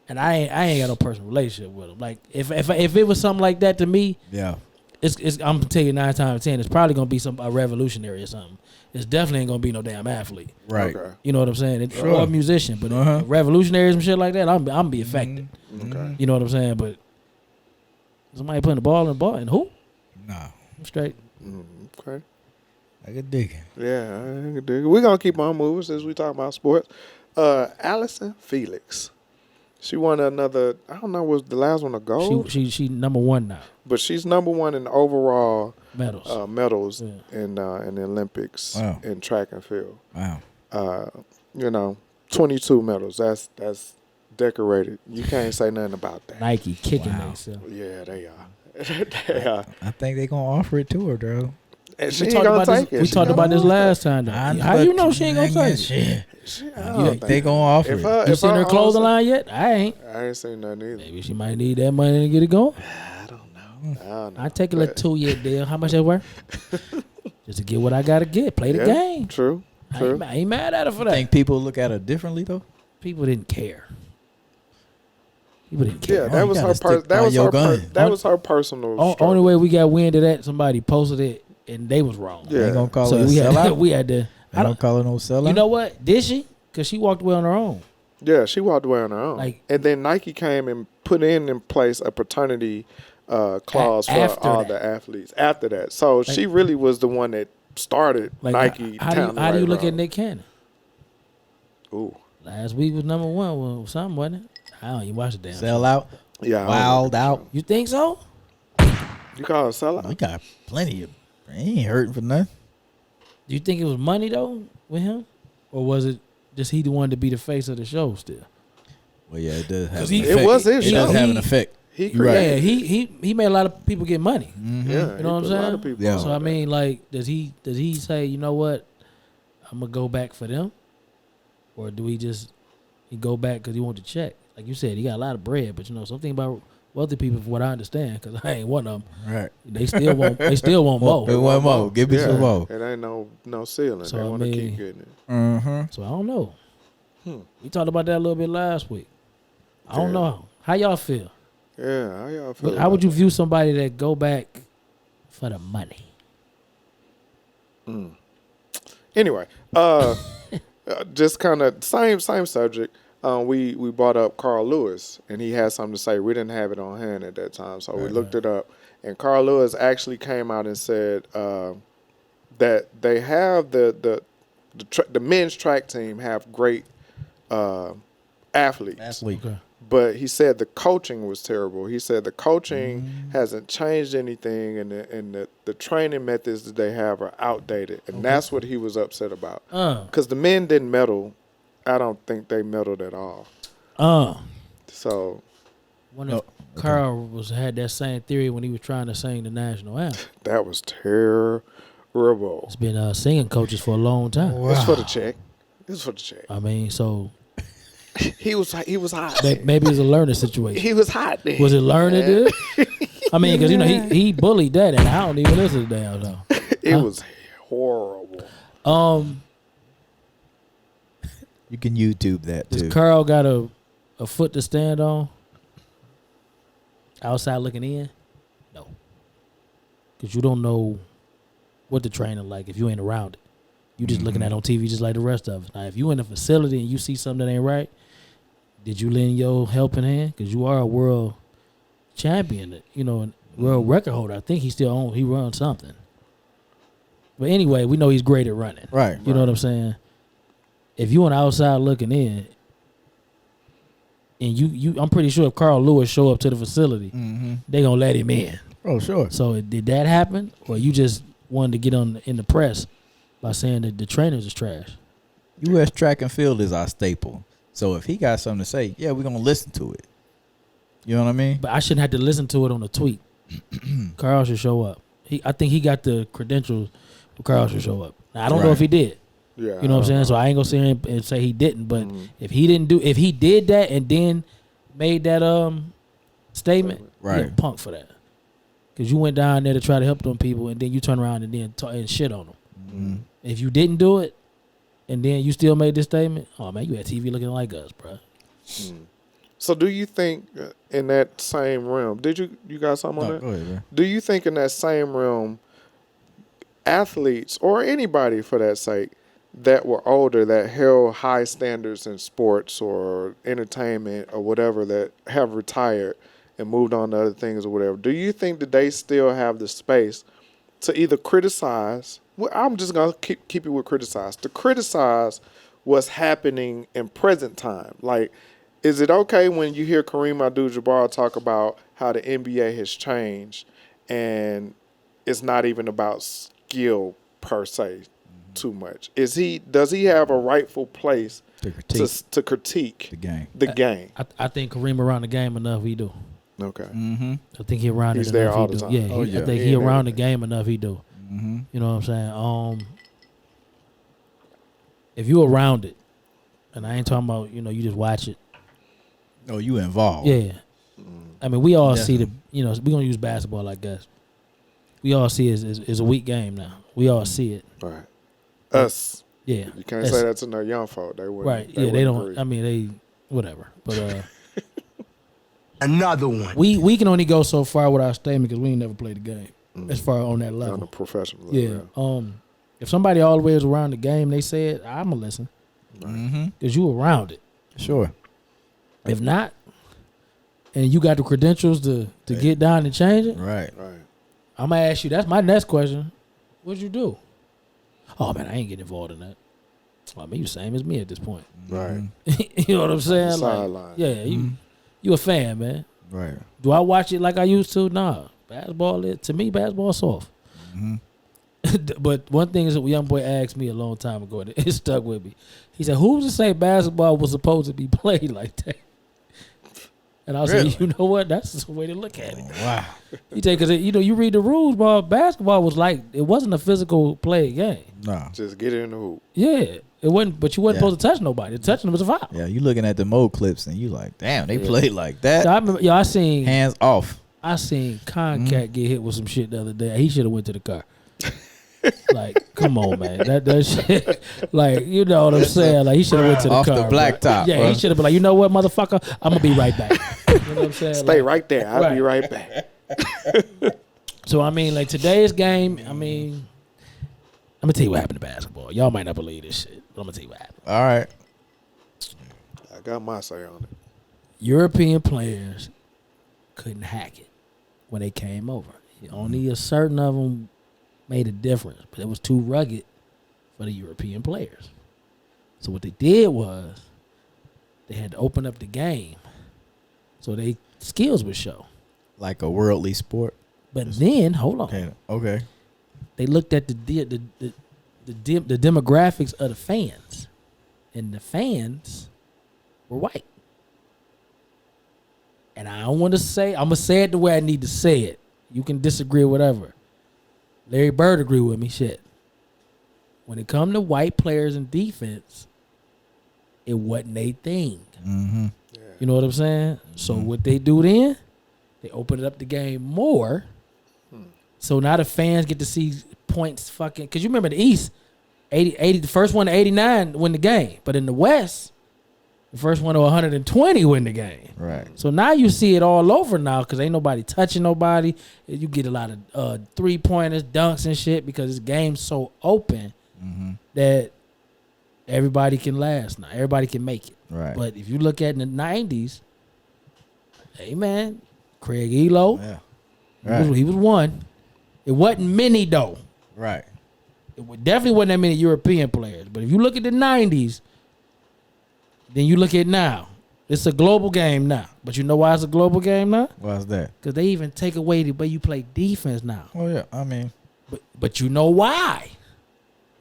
Speaker 3: and I ain't got no personal relationship with them. Like if it was something like that to me,
Speaker 1: Yeah.
Speaker 3: it's I'm gonna tell you 9 times out of 10, it's probably gonna be a revolutionary or something. It's definitely ain't gonna be no damn athlete.
Speaker 1: Right.
Speaker 2: Okay.
Speaker 3: You know what I'm saying?
Speaker 1: Sure.
Speaker 3: Or a musician, but revolutionaries and shit like that, I'm be affected.
Speaker 2: Okay.
Speaker 3: You know what I'm saying? But somebody putting the ball in the ball and who?
Speaker 1: Nah.
Speaker 3: I'm straight.
Speaker 2: Okay.
Speaker 1: I could dig it.
Speaker 2: Yeah, I can dig it. We're gonna keep on moving since we talk about sports. Allison Felix. She won another, I don't know, was the last one a gold?
Speaker 3: She number 1 now.
Speaker 2: But she's number 1 in
Speaker 3: Medals.
Speaker 2: overall medals
Speaker 3: Yeah.
Speaker 2: in the Olympics
Speaker 1: Wow.
Speaker 2: in track and field.
Speaker 1: Wow.
Speaker 2: 22 medals. That's decorated. You can't say nothing about that.
Speaker 3: Nike kicking
Speaker 1: Wow.
Speaker 3: themselves.
Speaker 2: Yeah, they are. They are.
Speaker 1: I think they gonna offer it to her, though.
Speaker 2: And she
Speaker 3: We
Speaker 2: ain't
Speaker 3: talked
Speaker 2: gonna
Speaker 3: about
Speaker 2: take
Speaker 3: this.
Speaker 2: it.
Speaker 3: We
Speaker 2: She
Speaker 3: talked
Speaker 2: gonna
Speaker 3: about this
Speaker 2: take
Speaker 3: last time. Though. How you know she ain't gonna take it?
Speaker 1: Shit.
Speaker 2: it. I
Speaker 1: You
Speaker 2: don't
Speaker 1: think they
Speaker 2: think-
Speaker 1: gonna offer
Speaker 2: If
Speaker 1: it?
Speaker 2: her-
Speaker 3: You
Speaker 2: if
Speaker 3: seen her clothing
Speaker 2: Allison-
Speaker 3: line yet? I ain't.
Speaker 2: I ain't seen nothing either.
Speaker 3: Maybe she might need that money to get it going.
Speaker 2: I don't know.
Speaker 3: I take a little 2-year deal. How much that worth? Just to get what I gotta get. Play the
Speaker 2: Yeah,
Speaker 3: game.
Speaker 2: True.
Speaker 3: I ain't mad at her for that.
Speaker 1: Think people look at her differently though?
Speaker 3: People didn't care. People didn't care.
Speaker 2: Yeah, that
Speaker 1: you
Speaker 2: was
Speaker 1: gotta
Speaker 2: her.
Speaker 1: stick by
Speaker 2: That was
Speaker 1: your
Speaker 2: her.
Speaker 1: gun.
Speaker 2: That was her personal.
Speaker 3: Only
Speaker 2: struggle.
Speaker 3: way we got wind of that, somebody posted it and they was wrong.
Speaker 2: Yeah.
Speaker 1: They ain't gonna call
Speaker 3: So
Speaker 1: her a
Speaker 3: we had,
Speaker 1: sellout.
Speaker 3: we had to.
Speaker 1: They
Speaker 3: I
Speaker 1: don't
Speaker 3: don't,
Speaker 1: call her no sellout.
Speaker 3: you know what? Did she? Because she walked away on her own.
Speaker 2: Yeah, she walked away on her own.
Speaker 3: Like-
Speaker 2: and then Nike came and put in place a paternity clause for
Speaker 3: After
Speaker 2: all
Speaker 3: that.
Speaker 2: the athletes after that. So she really was the one that started
Speaker 3: Like
Speaker 2: Nike.
Speaker 3: how
Speaker 2: down the
Speaker 3: do you
Speaker 2: right
Speaker 3: look at
Speaker 2: road.
Speaker 3: Nick Cannon?
Speaker 2: Ooh,
Speaker 3: Last week was number 1. Well, something wasn't it? I don't even watch the damn.
Speaker 1: Sell
Speaker 3: show.
Speaker 1: out,
Speaker 2: yeah, I don't
Speaker 1: wild
Speaker 2: know.
Speaker 1: out.
Speaker 3: You think so?
Speaker 2: You call it a sellout?
Speaker 1: We got plenty of. He ain't hurting for nothing.
Speaker 3: Do you think it was money though with him, or was it just he wanted to be the face of the show still?
Speaker 1: Well, yeah, it does have.
Speaker 3: 'Cause
Speaker 1: An
Speaker 3: he-
Speaker 1: effect.
Speaker 2: It was his
Speaker 1: It does
Speaker 2: show.
Speaker 1: have an effect.
Speaker 2: He
Speaker 1: You're right.
Speaker 3: Yeah,
Speaker 2: created.
Speaker 3: he made a lot of people get money.
Speaker 1: Mm-hmm.
Speaker 2: Yeah,
Speaker 3: You know what I'm
Speaker 2: he put a lot
Speaker 3: saying?
Speaker 2: of people
Speaker 1: Yeah.
Speaker 2: on
Speaker 3: So I
Speaker 2: that.
Speaker 3: mean, like, does he say, you know what, I'm gonna go back for them, or do he go back because he want to check? Like you said, he got a lot of bread, but you know something about wealthy people, from what I understand, because I ain't one of them.
Speaker 1: Right.
Speaker 3: They still want more.
Speaker 1: They want more. Give me some more.
Speaker 2: It ain't no ceiling.
Speaker 3: So,
Speaker 2: they
Speaker 3: I
Speaker 2: want to
Speaker 3: mean-
Speaker 2: keep getting it.
Speaker 1: Mm-hmm.
Speaker 3: So I don't know.
Speaker 2: Hmm.
Speaker 3: We talked about that a little bit last week. I don't
Speaker 2: Yeah.
Speaker 3: know how y'all feel.
Speaker 2: Yeah, how y'all feel?
Speaker 3: How would you view somebody that go back for the money?
Speaker 2: Anyway, just kind of same subject. We brought up Carl Lewis, and he had something to say. We didn't have it on hand at that time, so we looked it up. And Carl Lewis actually came out and said that they have the men's track team have great athletes.
Speaker 1: Athlete.
Speaker 3: Okay.
Speaker 2: But he said the coaching was terrible. He said the coaching hasn't changed anything, and the training methods that they have are outdated, and that's what he was upset about. Because the men didn't medal. I don't think they medaled at all. So
Speaker 3: Wonder if Carl had that same theory when he was trying to sing the national anthem.
Speaker 2: that was terrible.
Speaker 3: It's been singing coaches for a long time.
Speaker 2: It's for the check. It's for the check.
Speaker 3: I mean, so
Speaker 2: He was hot.
Speaker 3: maybe it's a learning situation.
Speaker 2: He was hot. Then.
Speaker 3: Was it learning? Dude? I mean, because you know he bullied that, and I don't even listen to damn though.
Speaker 2: It was horrible.
Speaker 1: You can YouTube that
Speaker 3: Does
Speaker 1: too.
Speaker 3: Carl got a foot to stand on? Outside looking in? No. Because you don't know what the training like if you ain't around it. You just looking at it on TV just like the rest of us. Now, if you in a facility and you see something that ain't right, did you lend your helping hand? Because you are a world champion, you know, and world record holder. I think he runs something. But anyway, we know he's great at running.
Speaker 1: Right.
Speaker 3: You know what I'm saying? If you on the outside looking in, and you I'm pretty sure if Carl Lewis show up to the facility,
Speaker 1: Mm-hmm.
Speaker 3: they gonna let him in.
Speaker 1: Oh, sure.
Speaker 3: So did that happen, or you just wanted to get in the press by saying that the trainers is trash?
Speaker 1: U.S. track and field is our staple. So if he got something to say, yeah, we're gonna listen to it. You know what I mean?
Speaker 3: But I shouldn't have to listen to it on a tweet. Carl should show up. I think he got the credentials for Carl should show up. Now, I don't know
Speaker 1: Right.
Speaker 3: if he did.
Speaker 2: Yeah,
Speaker 3: You know what I'm saying? So I ain't gonna sit here and say he didn't. But if he did that and then made that statement,
Speaker 1: Right.
Speaker 3: you're a punk for that. Because you went down there to try to help them people, and then you turn around and then talk and shit on them.
Speaker 1: Mm-hmm.
Speaker 3: If you didn't do it, and then you still made this statement, oh man, you had TV looking like us, bro.
Speaker 2: So do you think in that same realm, you got something on
Speaker 1: No,
Speaker 2: that?
Speaker 1: go ahead, man.
Speaker 2: Do you think in that same realm, athletes or anybody for that sake that were older that held high standards in sports or entertainment or whatever that have retired and moved on to other things or whatever, do you think that they still have the space to either criticize? Well, I'm just gonna keep it with criticize. To criticize what's happening in present time. Like, is it okay when you hear Kareem Abdul-Jabbar talk about how the NBA has changed and it's not even about skill per se too much? Does he have a rightful place to critique
Speaker 1: the game.
Speaker 2: game?
Speaker 3: I think Kareem around the game enough. He do.
Speaker 2: Okay.
Speaker 1: Mm-hmm.
Speaker 3: I think he around
Speaker 2: He's
Speaker 3: it
Speaker 2: there
Speaker 3: enough.
Speaker 2: all
Speaker 3: He
Speaker 2: the
Speaker 3: do.
Speaker 2: time.
Speaker 3: Yeah,
Speaker 1: Oh,
Speaker 3: I
Speaker 1: yeah.
Speaker 3: think
Speaker 2: He
Speaker 3: he
Speaker 2: in
Speaker 3: around the
Speaker 2: everything.
Speaker 3: game enough. He do.
Speaker 1: Mm-hmm.
Speaker 3: You know what I'm saying? If you around it, and I ain't talking about you just watch it.
Speaker 1: Oh, you involved?
Speaker 3: Yeah. I mean, we all see
Speaker 1: Definitely.
Speaker 3: we're gonna use basketball, I guess. We all see it's a weak game now. We all see it.
Speaker 2: Right. Us.
Speaker 3: Yeah.
Speaker 2: You can't
Speaker 3: That's-
Speaker 2: say that to no young folk. They wouldn't.
Speaker 3: Right. Yeah, they
Speaker 2: wouldn't
Speaker 3: don't
Speaker 2: agree.
Speaker 3: I mean they whatever. But
Speaker 4: Another one.
Speaker 3: we can only go so far with our statement because we ain't never played the game. As far on that
Speaker 2: on
Speaker 3: level.
Speaker 2: the professional level.
Speaker 3: Yeah. If somebody all the way is around the game, they say it, I'ma listen.
Speaker 1: Mm-hmm.
Speaker 3: Because you around it.
Speaker 1: Sure.
Speaker 3: If not, and you got the credentials to get down and change it,
Speaker 1: Right.
Speaker 2: Right.
Speaker 3: I'm gonna ask you. That's my next question. What'd you do? Oh man, I ain't getting involved in that. I mean, you same as me at this point.
Speaker 2: Right.
Speaker 3: You know what I'm saying? Like,
Speaker 2: Sideline.
Speaker 3: yeah, you a fan, man.
Speaker 1: Right.
Speaker 3: Do I watch it like I used to? Nah. Basketball, to me, basketball's soft.
Speaker 1: Mm-hmm.
Speaker 3: But one thing is, a young boy asked me a long time ago, and it stuck with me. He said, "Who's to say basketball was supposed to be played like that?" And I was
Speaker 1: Really?
Speaker 3: like, "You know what? That's the way to look at it."
Speaker 1: Wow.
Speaker 3: You take because you read the rules, bro. Basketball was like it wasn't a physical play game.
Speaker 1: No.
Speaker 2: Just get in the hoop.
Speaker 3: Yeah, it wasn't. But you wasn't
Speaker 1: Yeah.
Speaker 3: supposed to touch nobody. Touching them was a foul.
Speaker 1: Yeah, you looking at the mode clips and you like, damn, they
Speaker 3: Yeah.
Speaker 1: played like that.
Speaker 3: I remember, I seen
Speaker 1: Hands off.
Speaker 3: Concat get hit with some shit the other day. He should have went to the car. Like, come on, man. That shit. Like, you know what I'm saying? Like, he should have went to the
Speaker 1: Off
Speaker 3: car.
Speaker 1: the
Speaker 3: bro.
Speaker 1: blacktop,
Speaker 3: Yeah,
Speaker 1: bro.
Speaker 3: he should have been like, you know what, motherfucker? I'm gonna be right back. You know what I'm saying?
Speaker 2: Stay
Speaker 3: Like,
Speaker 2: right there. I'll be right back.
Speaker 3: So I mean, like today's game. I mean, I'm gonna tell you what happened to basketball. Y'all might not believe this shit, but I'm gonna tell you what happened.
Speaker 1: All right.
Speaker 2: I got my say on it.
Speaker 3: European players couldn't hack it when they came over. Only a certain of them made a difference, but it was too rugged for the European players. So what they did was they had to open up the game so they skills would show.
Speaker 1: Like a worldly sport.
Speaker 3: But then, hold on,
Speaker 1: Okay.
Speaker 3: they looked at the demographics of the fans, and the fans were white. And I don't want to say, I'm gonna say it the way I need to say it. You can disagree or whatever. Larry Bird agree with me. Shit. When it come to white players in defense, it wasn't a thing.
Speaker 1: Mm-hmm.
Speaker 3: You know what I'm saying? So what they do then, they open up the game more. So now the fans get to see points fucking, because you remember the East, 80, the first one to 89 win the game. But in the West, the first one to 120 win the game.
Speaker 1: Right.
Speaker 3: So now you see it all over now because ain't nobody touching nobody. You get a lot of three-pointers, dunks and shit because this game's so open that everybody can last now. Everybody can make it.
Speaker 1: Right.
Speaker 3: But if you look at in the 90s, hey, man, Craig Elo,
Speaker 1: Yeah.
Speaker 3: he was one. It wasn't many, though.
Speaker 1: Right.
Speaker 3: Definitely wasn't that many European players. But if you look at the 90s, then you look at now. It's a global game now. But you know why it's a global game now?
Speaker 1: Why's that?
Speaker 3: Because they even take away the way you play defense now.
Speaker 1: Oh yeah. I mean,
Speaker 3: But you know why?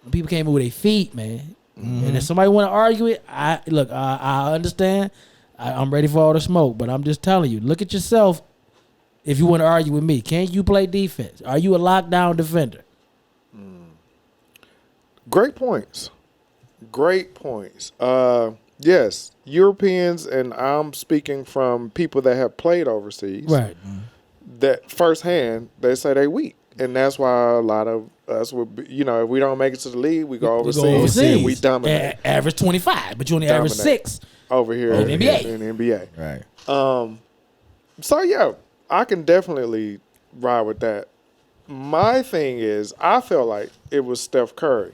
Speaker 3: When people came in with their feet, man. And if somebody want to argue it, I understand. I'm ready for all the smoke. But I'm just telling you, look at yourself if you want to argue with me. Can you play defense? Are you a lockdown defender?
Speaker 2: Great points. Great points. Yes, Europeans, and I'm speaking from people that have played overseas.
Speaker 3: Right.
Speaker 2: That firsthand, they say they weak, and that's why a lot of us would, be, if we don't make it to the league, we go overseas, and we dominate.
Speaker 3: Average 25, but you only average
Speaker 2: Dominate.
Speaker 3: 6.
Speaker 2: over here
Speaker 3: In the NBA.
Speaker 2: in the NBA.
Speaker 1: Right.
Speaker 2: So yeah, I can definitely ride with that. My thing is, I felt like it was Steph Curry.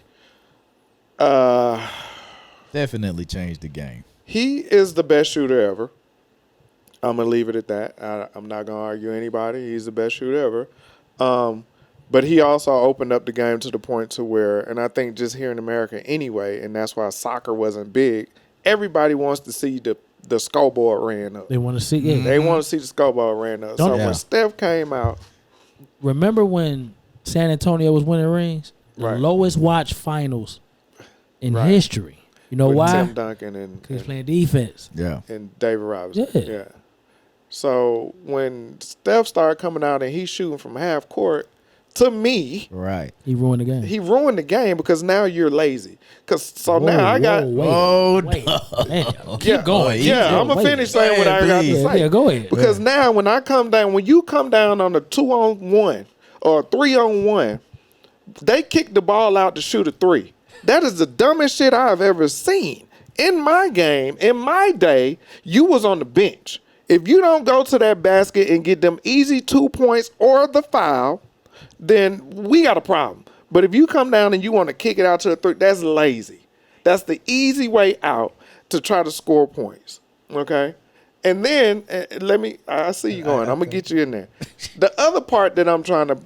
Speaker 1: Definitely changed the game.
Speaker 2: He is the best shooter ever. I'm gonna leave it at that. I'm not gonna argue anybody. He's the best shooter ever. But he also opened up the game to the point to where, and I think just here in America anyway, and that's why soccer wasn't big. Everybody wants to see the scoreboard ran up.
Speaker 3: They want to see. Yeah.
Speaker 2: They want to see the scoreboard ran up. So
Speaker 1: Yeah.
Speaker 2: when Steph came out,
Speaker 3: Remember when San Antonio was winning rings? The
Speaker 2: Right.
Speaker 3: lowest watched finals in
Speaker 2: Right.
Speaker 3: history. You know
Speaker 2: with
Speaker 3: why?
Speaker 2: Tim Duncan and
Speaker 3: Because he's playing defense.
Speaker 1: Yeah.
Speaker 2: David Robinson.
Speaker 3: Yeah.
Speaker 2: So when Steph started coming out and he's shooting from half court, to me,
Speaker 1: Right.
Speaker 3: He ruined the game.
Speaker 2: he ruined the game because now you're lazy. Now I got.
Speaker 3: Wait, man, keep going.
Speaker 2: Yeah, I'm gonna finish saying what I got to
Speaker 1: please.
Speaker 2: say.
Speaker 3: Yeah, go ahead.
Speaker 2: Because now when you come down on a 2-on-1 or a 3-on-1, they kick the ball out to shoot a 3. That is the dumbest shit I've ever seen. In my game, in my day, you was on the bench. If you don't go to that basket and get them easy 2 points or the foul, then we got a problem. But if you come down and you want to kick it out to the 3, that's lazy. That's the easy way out to try to score points. Okay? And then, I see you going. I'm going to get you in there. The other part that I'm trying to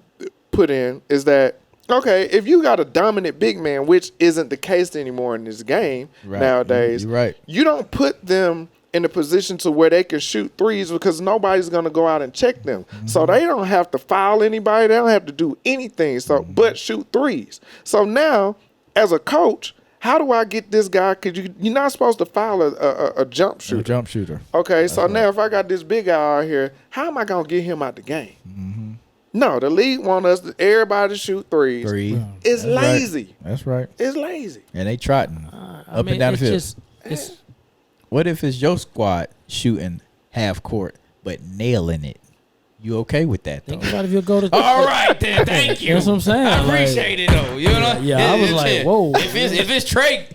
Speaker 2: put in is that, okay, if you got a dominant big man, which isn't the case anymore in this game nowadays,
Speaker 1: You're right.
Speaker 2: you don't put them in a position to where they can shoot threes because nobody's going to go out and check them. So they don't have to foul anybody. They don't have to do anything but shoot threes. So now, as a coach, how do I get this guy? Because you're not supposed to foul a jump shooter.
Speaker 1: A jump shooter.
Speaker 2: Okay, so now if I got this big guy out here, how am I going to get him out the game? No, the league want us, everybody to shoot threes. It's lazy.
Speaker 1: That's right.
Speaker 2: It's lazy.
Speaker 1: And they trotting up and down the field.
Speaker 3: It's
Speaker 1: What if it's your squad shooting half court but nailing it? You okay with that though?
Speaker 3: think about if you go to.
Speaker 1: All right then, thank you.
Speaker 3: That's what I'm saying.
Speaker 1: I
Speaker 3: like,
Speaker 1: appreciate it though. You know?
Speaker 3: Yeah, I was like, whoa.
Speaker 1: If it's Trey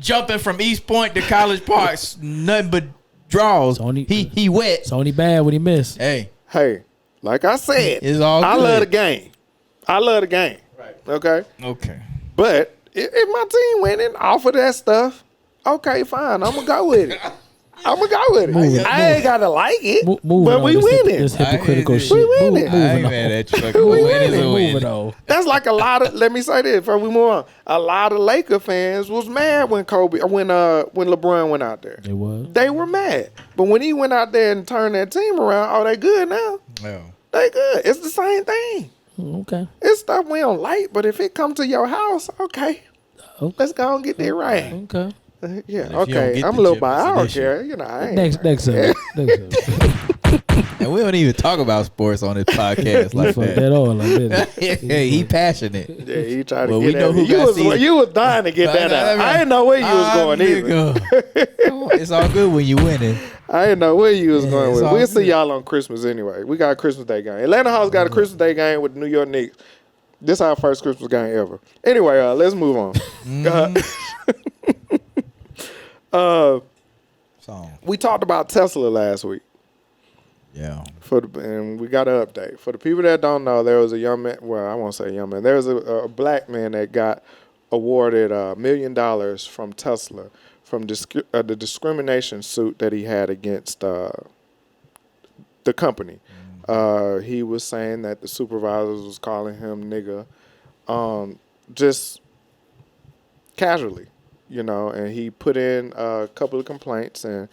Speaker 1: jumping from East Point to College Park, nothing but draws.
Speaker 3: Only-
Speaker 1: He wet.
Speaker 3: It's only bad when he missed.
Speaker 1: Hey,
Speaker 2: Like I said,
Speaker 1: it's all
Speaker 2: I
Speaker 1: good.
Speaker 2: love the game. I love the game. Right. Okay.
Speaker 1: Okay.
Speaker 2: But if my team winning off of that stuff, okay, fine. I'm gonna go with it. I ain't gotta like it,
Speaker 3: Moving
Speaker 2: but
Speaker 3: on,
Speaker 2: we
Speaker 3: this
Speaker 2: winning.
Speaker 3: This hypocritical
Speaker 1: I-
Speaker 3: shit.
Speaker 2: We winning.
Speaker 1: I
Speaker 3: Moving
Speaker 1: ain't
Speaker 3: on.
Speaker 1: mad at you.
Speaker 2: We
Speaker 1: Win is a
Speaker 2: winning.
Speaker 1: win.
Speaker 3: Moving on.
Speaker 2: That's like a lot of. Let me say this before we move on. A lot of Laker fans was mad when LeBron went out there.
Speaker 3: It was.
Speaker 2: They were mad, but when he went out there and turned that team around, oh, they good now.
Speaker 1: Yeah.
Speaker 2: They good. It's the same thing.
Speaker 3: Okay.
Speaker 2: It's stuff we don't like, but if it come to your house, okay,
Speaker 3: Okay.
Speaker 2: let's go and get that right.
Speaker 3: Okay.
Speaker 2: Yeah,
Speaker 1: if you don't
Speaker 2: okay.
Speaker 1: get
Speaker 2: I'm a
Speaker 1: the
Speaker 2: little
Speaker 1: chip,
Speaker 2: by.
Speaker 1: it's
Speaker 2: I
Speaker 1: an
Speaker 2: don't
Speaker 1: issue.
Speaker 2: care. You know, I ain't.
Speaker 3: Next up.
Speaker 1: And we don't even talk about sports on this podcast
Speaker 3: You
Speaker 1: like
Speaker 3: fucked
Speaker 1: that.
Speaker 3: that all up, didn't it?
Speaker 1: Hey, he passionate.
Speaker 2: Yeah, he tried to
Speaker 1: Well,
Speaker 2: get
Speaker 1: we know
Speaker 2: that.
Speaker 1: who
Speaker 2: You
Speaker 1: got
Speaker 2: was,
Speaker 1: season.
Speaker 2: you was dying to get that out. I didn't know where you was going either.
Speaker 1: Nigga. It's all good when you winning.
Speaker 2: I didn't know where you was going
Speaker 1: it's
Speaker 2: with.
Speaker 1: all
Speaker 2: We'll see
Speaker 1: good.
Speaker 2: y'all on Christmas anyway. We got a Christmas Day game. Atlanta Hawks got a Christmas Day game with the New York Knicks. This our first Christmas game ever. Anyway, let's move on.
Speaker 1: Song.
Speaker 2: We talked about Tesla last week.
Speaker 1: Yeah.
Speaker 2: And we got an update. For the people that don't know, there was a young man. Well, I won't say young man. There was a black man that got awarded $1 million from Tesla from the discrimination suit that he had against the company. He was saying that the supervisors was calling him nigga, just casually, and he put in a couple of complaints and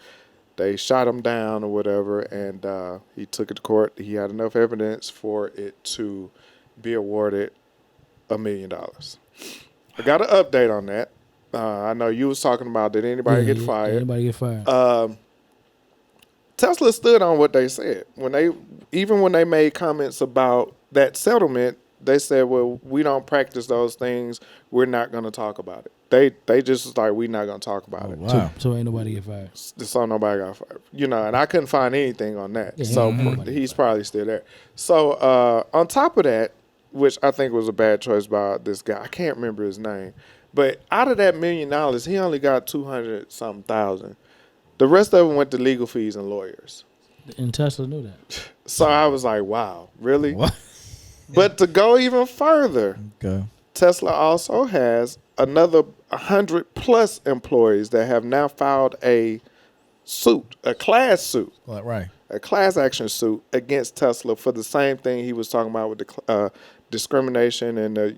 Speaker 2: they shot him down or whatever, and he took it to court. He had enough evidence for it to be awarded $1 million. I got an update on that. I know you was talking about did anybody get fired.
Speaker 3: Anybody get fired?
Speaker 2: Tesla stood on what they said. When they made comments about that settlement, they said, well, we don't practice those things. We're not going to talk about it. They just was like, we're not going to talk about it.
Speaker 1: Wow.
Speaker 3: So ain't nobody get fired.
Speaker 2: So nobody got fired. And I couldn't find anything on that.
Speaker 3: Yeah,
Speaker 2: So
Speaker 3: nobody
Speaker 2: he's probably still there. So on top of that, which I think was a bad choice by this guy, I can't remember his name, but out of that $1 million, he only got 200-something thousand The rest of them went to legal fees and lawyers.
Speaker 3: And Tesla knew that.
Speaker 2: So I was like, wow, really?
Speaker 1: What?
Speaker 2: But to go even further,
Speaker 1: Okay.
Speaker 2: Tesla also has another 100+ employees that have now filed a suit, a class suit,
Speaker 1: Right.
Speaker 2: a class action suit against Tesla for the same thing he was talking about with the discrimination and the,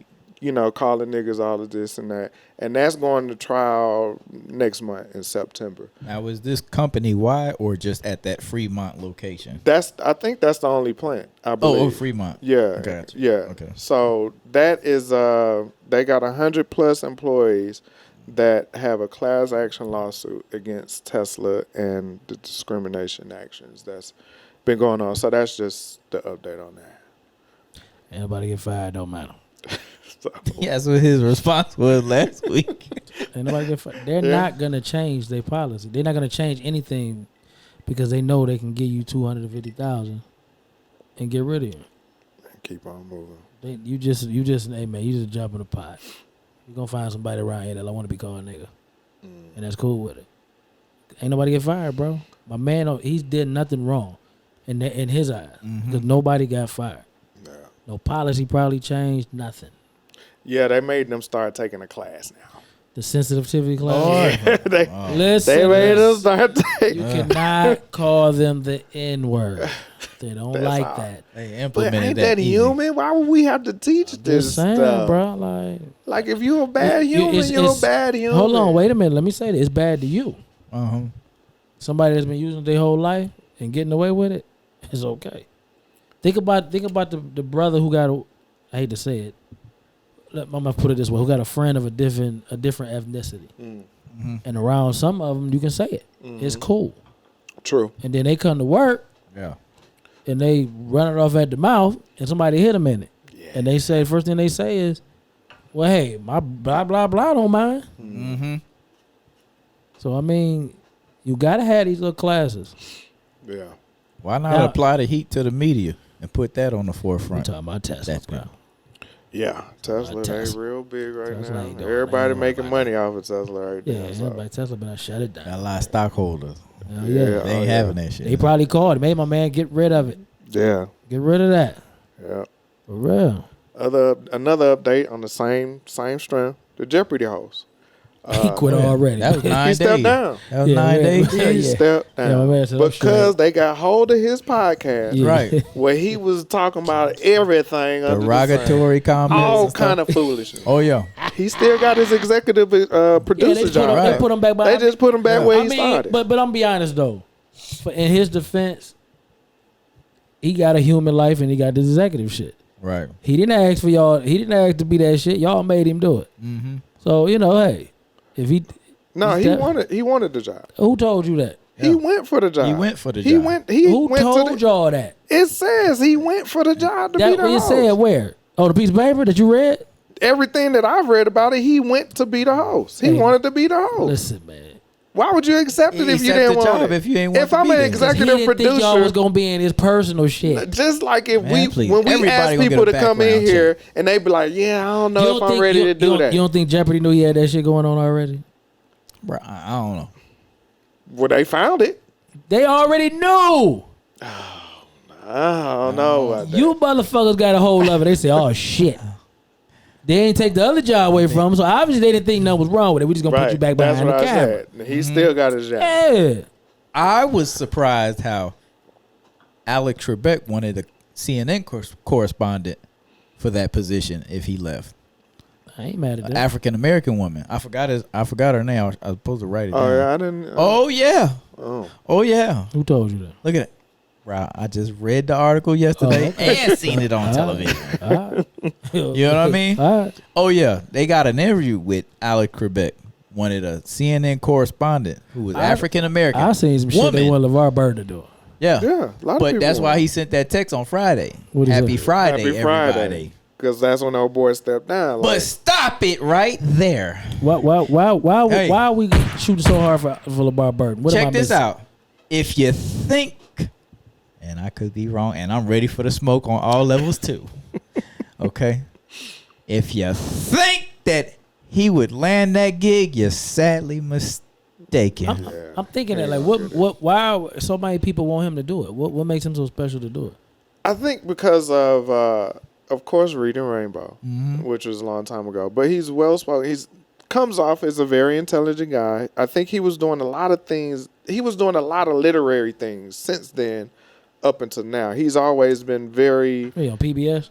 Speaker 2: calling niggas all of this and that. And that's going to trial next month in September.
Speaker 1: Now, is this company wide or just at that Fremont location?
Speaker 2: I think that's the only plant, I believe.
Speaker 1: Oh, Fremont.
Speaker 2: Yeah.
Speaker 1: Gotcha.
Speaker 2: Yeah.
Speaker 1: Okay.
Speaker 2: So that is they got 100+ employees that have a class action lawsuit against Tesla and the discrimination actions that's been going on. So that's just the update on that.
Speaker 3: Anybody get fired, don't matter.
Speaker 2: So,
Speaker 1: Yeah, that's what his response was last week.
Speaker 3: Ain't nobody get fired. They're
Speaker 2: Yeah.
Speaker 3: not gonna change their policy. They're not gonna change anything because they know they can give you $250,000 and get rid of you.
Speaker 2: keep on moving.
Speaker 3: You just, hey man, you just jump in the pot. You gonna find somebody around here that want to be called nigga, and that's cool with it. Ain't nobody get fired, bro. My man, he did nothing wrong in his eyes because nobody got fired.
Speaker 2: Yeah.
Speaker 3: No policy probably changed. Nothing.
Speaker 2: Yeah, they made them start taking a class now.
Speaker 3: The sensitivity class.
Speaker 2: they
Speaker 3: Listen,
Speaker 2: made them start
Speaker 3: you
Speaker 2: taking.
Speaker 3: cannot call them the N word. They don't
Speaker 2: That's
Speaker 3: like
Speaker 2: all.
Speaker 3: that.
Speaker 1: They
Speaker 2: But
Speaker 1: implemented
Speaker 2: ain't that
Speaker 1: easy.
Speaker 2: human? Why would we have to teach this
Speaker 3: Just saying,
Speaker 2: stuff?
Speaker 3: bro. Like,
Speaker 2: Like if you're a bad human,
Speaker 3: it's-
Speaker 2: you're a
Speaker 3: it's-
Speaker 2: bad human.
Speaker 3: hold on, wait a minute. Let me say this. It's bad to you.
Speaker 1: Uh-huh.
Speaker 3: Somebody that's been using it their whole life and getting away with it, it's okay. Think about the brother who got I hate to say it. I'm gonna put it this way: who got a friend of a different ethnicity, and around some of them you can say it. It's cool.
Speaker 2: True.
Speaker 3: And then they come to work
Speaker 1: Yeah.
Speaker 3: and they run it off at the mouth, and somebody hit them in it, and they say first thing they say is, "Well, hey, my blah blah blah don't mind."
Speaker 1: Mm-hmm.
Speaker 3: So I mean, you gotta have these little classes.
Speaker 2: Yeah.
Speaker 1: Why not
Speaker 3: Now-
Speaker 1: apply the heat to the media and put that on the
Speaker 3: I'm
Speaker 1: forefront?
Speaker 3: talking about Tesla,
Speaker 1: That's
Speaker 3: bro.
Speaker 1: good.
Speaker 2: Yeah. Tesla, they
Speaker 3: Tesla.
Speaker 2: real big right
Speaker 3: Tesla
Speaker 2: now.
Speaker 3: ain't doing
Speaker 2: Everybody
Speaker 3: nothing
Speaker 2: making
Speaker 3: about
Speaker 2: money off of Tesla right
Speaker 3: Yeah,
Speaker 2: now. So.
Speaker 3: everybody Tesla better shut it
Speaker 1: Got
Speaker 3: down.
Speaker 1: a lot of stockholders.
Speaker 3: Yeah,
Speaker 2: Yeah.
Speaker 3: yeah.
Speaker 1: They ain't having that shit.
Speaker 3: They probably called. Made my man get rid of it.
Speaker 2: Yeah.
Speaker 3: Get rid of that.
Speaker 2: Yeah.
Speaker 3: For real.
Speaker 2: Another update on the same strand. The Jeopardy host.
Speaker 3: He quit already.
Speaker 1: That was 9
Speaker 2: He
Speaker 1: days.
Speaker 2: stepped down.
Speaker 1: That was
Speaker 3: Yeah,
Speaker 1: 9
Speaker 3: yeah.
Speaker 1: days.
Speaker 2: Yeah, he
Speaker 3: Yeah.
Speaker 2: stepped
Speaker 3: Yeah,
Speaker 2: down
Speaker 3: my man said, "I'm
Speaker 2: because
Speaker 3: sure."
Speaker 2: they got hold of his podcast,
Speaker 3: Yeah.
Speaker 1: Right.
Speaker 2: where he was talking about everything, under the sun.
Speaker 1: Derogatory comments.
Speaker 2: all
Speaker 1: and stuff.
Speaker 2: kind of foolishness.
Speaker 1: Oh, yeah.
Speaker 2: He still got his executive
Speaker 3: Yeah,
Speaker 2: producer
Speaker 3: they
Speaker 2: job.
Speaker 1: Right.
Speaker 3: they put him back.
Speaker 2: They just put him back where he started.
Speaker 3: But I'm be honest though. In his defense, he got a human life and he got the executive shit.
Speaker 1: Right.
Speaker 3: He didn't ask for y'all. He didn't ask to be that shit. Y'all made him do it.
Speaker 1: Mm-hmm.
Speaker 3: So hey, if he
Speaker 2: No,
Speaker 3: He's
Speaker 2: he wanted the job.
Speaker 3: who told you that?
Speaker 2: He went for the job.
Speaker 1: He went for the
Speaker 2: He
Speaker 1: job.
Speaker 2: went. He
Speaker 3: Who
Speaker 2: went
Speaker 3: told
Speaker 2: to the.
Speaker 3: y'all that?
Speaker 2: It says he went for the job to be
Speaker 3: That
Speaker 2: the
Speaker 3: what you
Speaker 2: host.
Speaker 3: said where? Oh, the piece of paper that you read?
Speaker 2: Everything that I've read about it, he went to be the host. He
Speaker 3: Hey,
Speaker 2: wanted to be the host.
Speaker 3: Listen, man.
Speaker 2: Why would you accept it
Speaker 1: He
Speaker 2: if you
Speaker 1: accept
Speaker 2: didn't
Speaker 1: the
Speaker 2: want
Speaker 1: job
Speaker 2: it?
Speaker 1: if you ain't want
Speaker 2: If
Speaker 1: to
Speaker 2: I'm
Speaker 1: be
Speaker 2: an
Speaker 1: there.
Speaker 3: 'Cause he
Speaker 2: executive
Speaker 3: didn't think y'all
Speaker 2: producer,
Speaker 3: was gonna be in his personal shit.
Speaker 2: just like if
Speaker 1: Man, please.
Speaker 2: when we
Speaker 1: Everybody
Speaker 2: ask
Speaker 1: gonna get
Speaker 2: people
Speaker 1: a
Speaker 2: to come in
Speaker 1: background
Speaker 2: here and they be like, "Yeah, I don't know if I'm ready to do that."
Speaker 3: You don't think Jeopardy knew he had that shit going on already?
Speaker 1: Bro, I don't know.
Speaker 2: Well, they found it.
Speaker 3: They already knew.
Speaker 2: I don't know about that.
Speaker 3: You motherfuckers got a hold of it. They say, "Oh shit." They ain't take the other job away from him, so obviously they didn't think nothing was wrong with it. We just gonna put you back
Speaker 2: That's
Speaker 3: behind
Speaker 2: what
Speaker 3: the
Speaker 2: I
Speaker 3: camera.
Speaker 2: said. He still got his job.
Speaker 3: Yeah.
Speaker 1: I was surprised how Alex Trebek wanted a CNN correspondent for that position if he left.
Speaker 3: I ain't mad at that.
Speaker 1: African American woman. I forgot her name. I was supposed to write it down.
Speaker 2: Oh yeah, I didn't.
Speaker 1: Oh yeah.
Speaker 2: Oh.
Speaker 1: Oh yeah.
Speaker 3: Who told you that?
Speaker 1: Look at it. Bro, I just read the article yesterday and seen it on television.
Speaker 3: All right.
Speaker 1: You know what I mean?
Speaker 3: All right.
Speaker 1: Oh yeah. They got an interview with Alex Trebek. Wanted a CNN correspondent who was African American.
Speaker 3: I seen some shit they
Speaker 1: woman.
Speaker 3: want LeVar Burton to do.
Speaker 1: Yeah.
Speaker 2: Yeah, a lot of
Speaker 1: But
Speaker 2: people
Speaker 1: that's why
Speaker 2: want
Speaker 1: he sent that text on Friday.
Speaker 3: What'd he
Speaker 1: Happy
Speaker 3: say?
Speaker 1: Friday,
Speaker 2: Happy
Speaker 1: everybody.
Speaker 2: Friday. Because that's when old boy stepped down.
Speaker 1: But
Speaker 2: Like,
Speaker 1: stop it right there.
Speaker 3: Why
Speaker 1: Hey.
Speaker 3: are we shooting so hard for LeVar Burton? What am I
Speaker 1: Check this
Speaker 3: missing?
Speaker 1: out. If you think, and I could be wrong, and I'm ready for the smoke on all levels too. Okay? If you think that he would land that gig, you're sadly mistaken. taken.
Speaker 3: I'm thinking that, like, why so many people want him to do it? What makes him so special to do it?
Speaker 2: I think because of course, Reading Rainbow, which was a long time ago. But he's well spoken. He's comes off as a very intelligent guy. I think he was doing a lot of things. He was doing a lot of literary things since then, up until now. He's always been very.
Speaker 3: Hey, on PBS.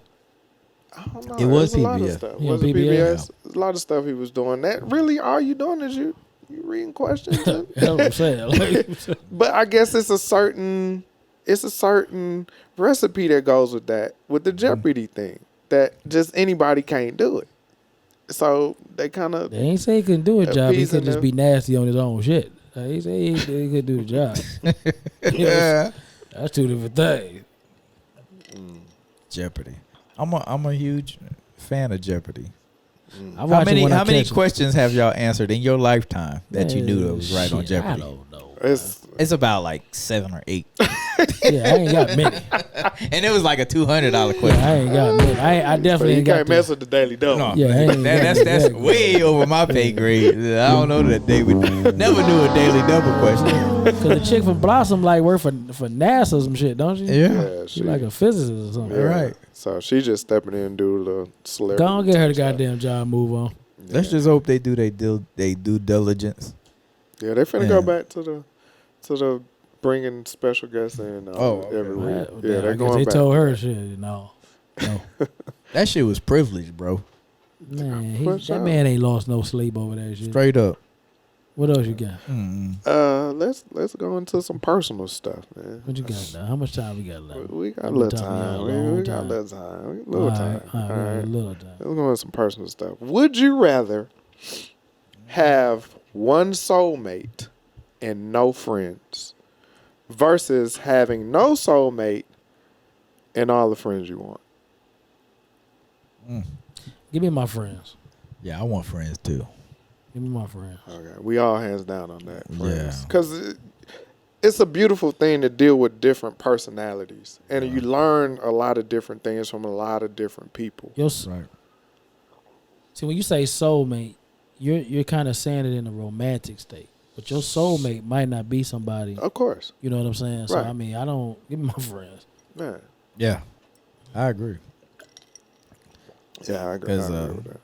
Speaker 2: I don't know.
Speaker 1: It was
Speaker 2: There's a lot of
Speaker 1: PBS.
Speaker 2: stuff.
Speaker 3: Yeah,
Speaker 2: Was it
Speaker 3: PBS?
Speaker 2: PBS? There's a lot of stuff he was doing. That really all you doing is you reading questions.
Speaker 3: That's what I'm saying. Like,
Speaker 2: But I guess it's a certain recipe that goes with that, with the Jeopardy thing, that just anybody can't do it. So they kind of
Speaker 3: they ain't say he couldn't do a job. He
Speaker 2: Appeasing
Speaker 3: could just
Speaker 2: them.
Speaker 3: be nasty on his own shit. Like, he say he could do the job.
Speaker 1: Yeah.
Speaker 3: That's two different things.
Speaker 1: Jeopardy. I'm a huge fan of Jeopardy.
Speaker 3: I
Speaker 1: How
Speaker 3: watch it
Speaker 1: many
Speaker 3: when I
Speaker 1: how many
Speaker 3: catch it.
Speaker 1: questions have y'all answered in your lifetime that you knew that was right on
Speaker 3: Shit,
Speaker 1: Jeopardy?
Speaker 3: I don't know.
Speaker 1: It's about like 7 or 8.
Speaker 3: Yeah, I ain't got many.
Speaker 1: And it was like a $200
Speaker 3: Yeah,
Speaker 1: question.
Speaker 3: I ain't got many. I
Speaker 2: so
Speaker 3: definitely
Speaker 2: you
Speaker 3: ain't got
Speaker 2: can't mess with the Daily Double.
Speaker 1: No,
Speaker 3: Yeah, I ain't
Speaker 1: that's
Speaker 3: exactly.
Speaker 1: way over my pay grade. I don't know that they would never knew a daily double question.
Speaker 3: Because the chick from Blossom like work for NASA or some shit, don't she?
Speaker 1: Yeah.
Speaker 2: Yeah,
Speaker 3: She like a physicist or something.
Speaker 2: yeah.
Speaker 1: Right.
Speaker 2: So she just stepping in and do the celebrity.
Speaker 3: Go on, get her the
Speaker 2: stuff.
Speaker 3: goddamn job. Move on.
Speaker 1: Let's just hope they do they due diligence.
Speaker 2: Yeah, they finna
Speaker 1: Yeah.
Speaker 2: go back to the bringing special guests in
Speaker 1: okay.
Speaker 2: every week.
Speaker 3: Right.
Speaker 2: Yeah,
Speaker 3: I
Speaker 2: they're
Speaker 3: guess
Speaker 2: going
Speaker 3: they
Speaker 2: back.
Speaker 3: told her shit. No.
Speaker 1: That shit was privilege, bro.
Speaker 3: Man,
Speaker 2: For
Speaker 3: that
Speaker 2: sure.
Speaker 3: man ain't lost no sleep over that shit.
Speaker 1: Straight up.
Speaker 3: What else you got?
Speaker 2: Let's go into some personal stuff, man.
Speaker 3: What you got now? How much time we got left?
Speaker 2: We got a
Speaker 3: We
Speaker 2: little
Speaker 3: talking about
Speaker 2: time.
Speaker 3: a long
Speaker 2: We got a
Speaker 3: time.
Speaker 2: little time.
Speaker 3: All
Speaker 2: Little
Speaker 3: right,
Speaker 2: time.
Speaker 3: all right,
Speaker 2: All right.
Speaker 3: a little time.
Speaker 2: Let's go into some personal stuff. Would you rather have one soulmate and no friends versus having no soulmate and all the friends you want?
Speaker 3: Give me my friends.
Speaker 1: Yeah, I want friends too.
Speaker 3: Give me my friends.
Speaker 2: Okay, we all hands down on that.
Speaker 1: Yeah.
Speaker 2: Because it's a beautiful thing to deal with different personalities. And you learn a lot of different things from a lot of different people.
Speaker 1: Right.
Speaker 3: See, when you say soulmate, you're kind of saying it in a romantic state. But your soulmate might not be somebody.
Speaker 2: Of course.
Speaker 3: You know what I'm saying? So,
Speaker 2: Right.
Speaker 3: I mean, I don't... Give me my friends.
Speaker 2: Yeah.
Speaker 1: Yeah. I agree.
Speaker 2: Yeah, I agree. I
Speaker 1: 'Cause,
Speaker 2: agree with that.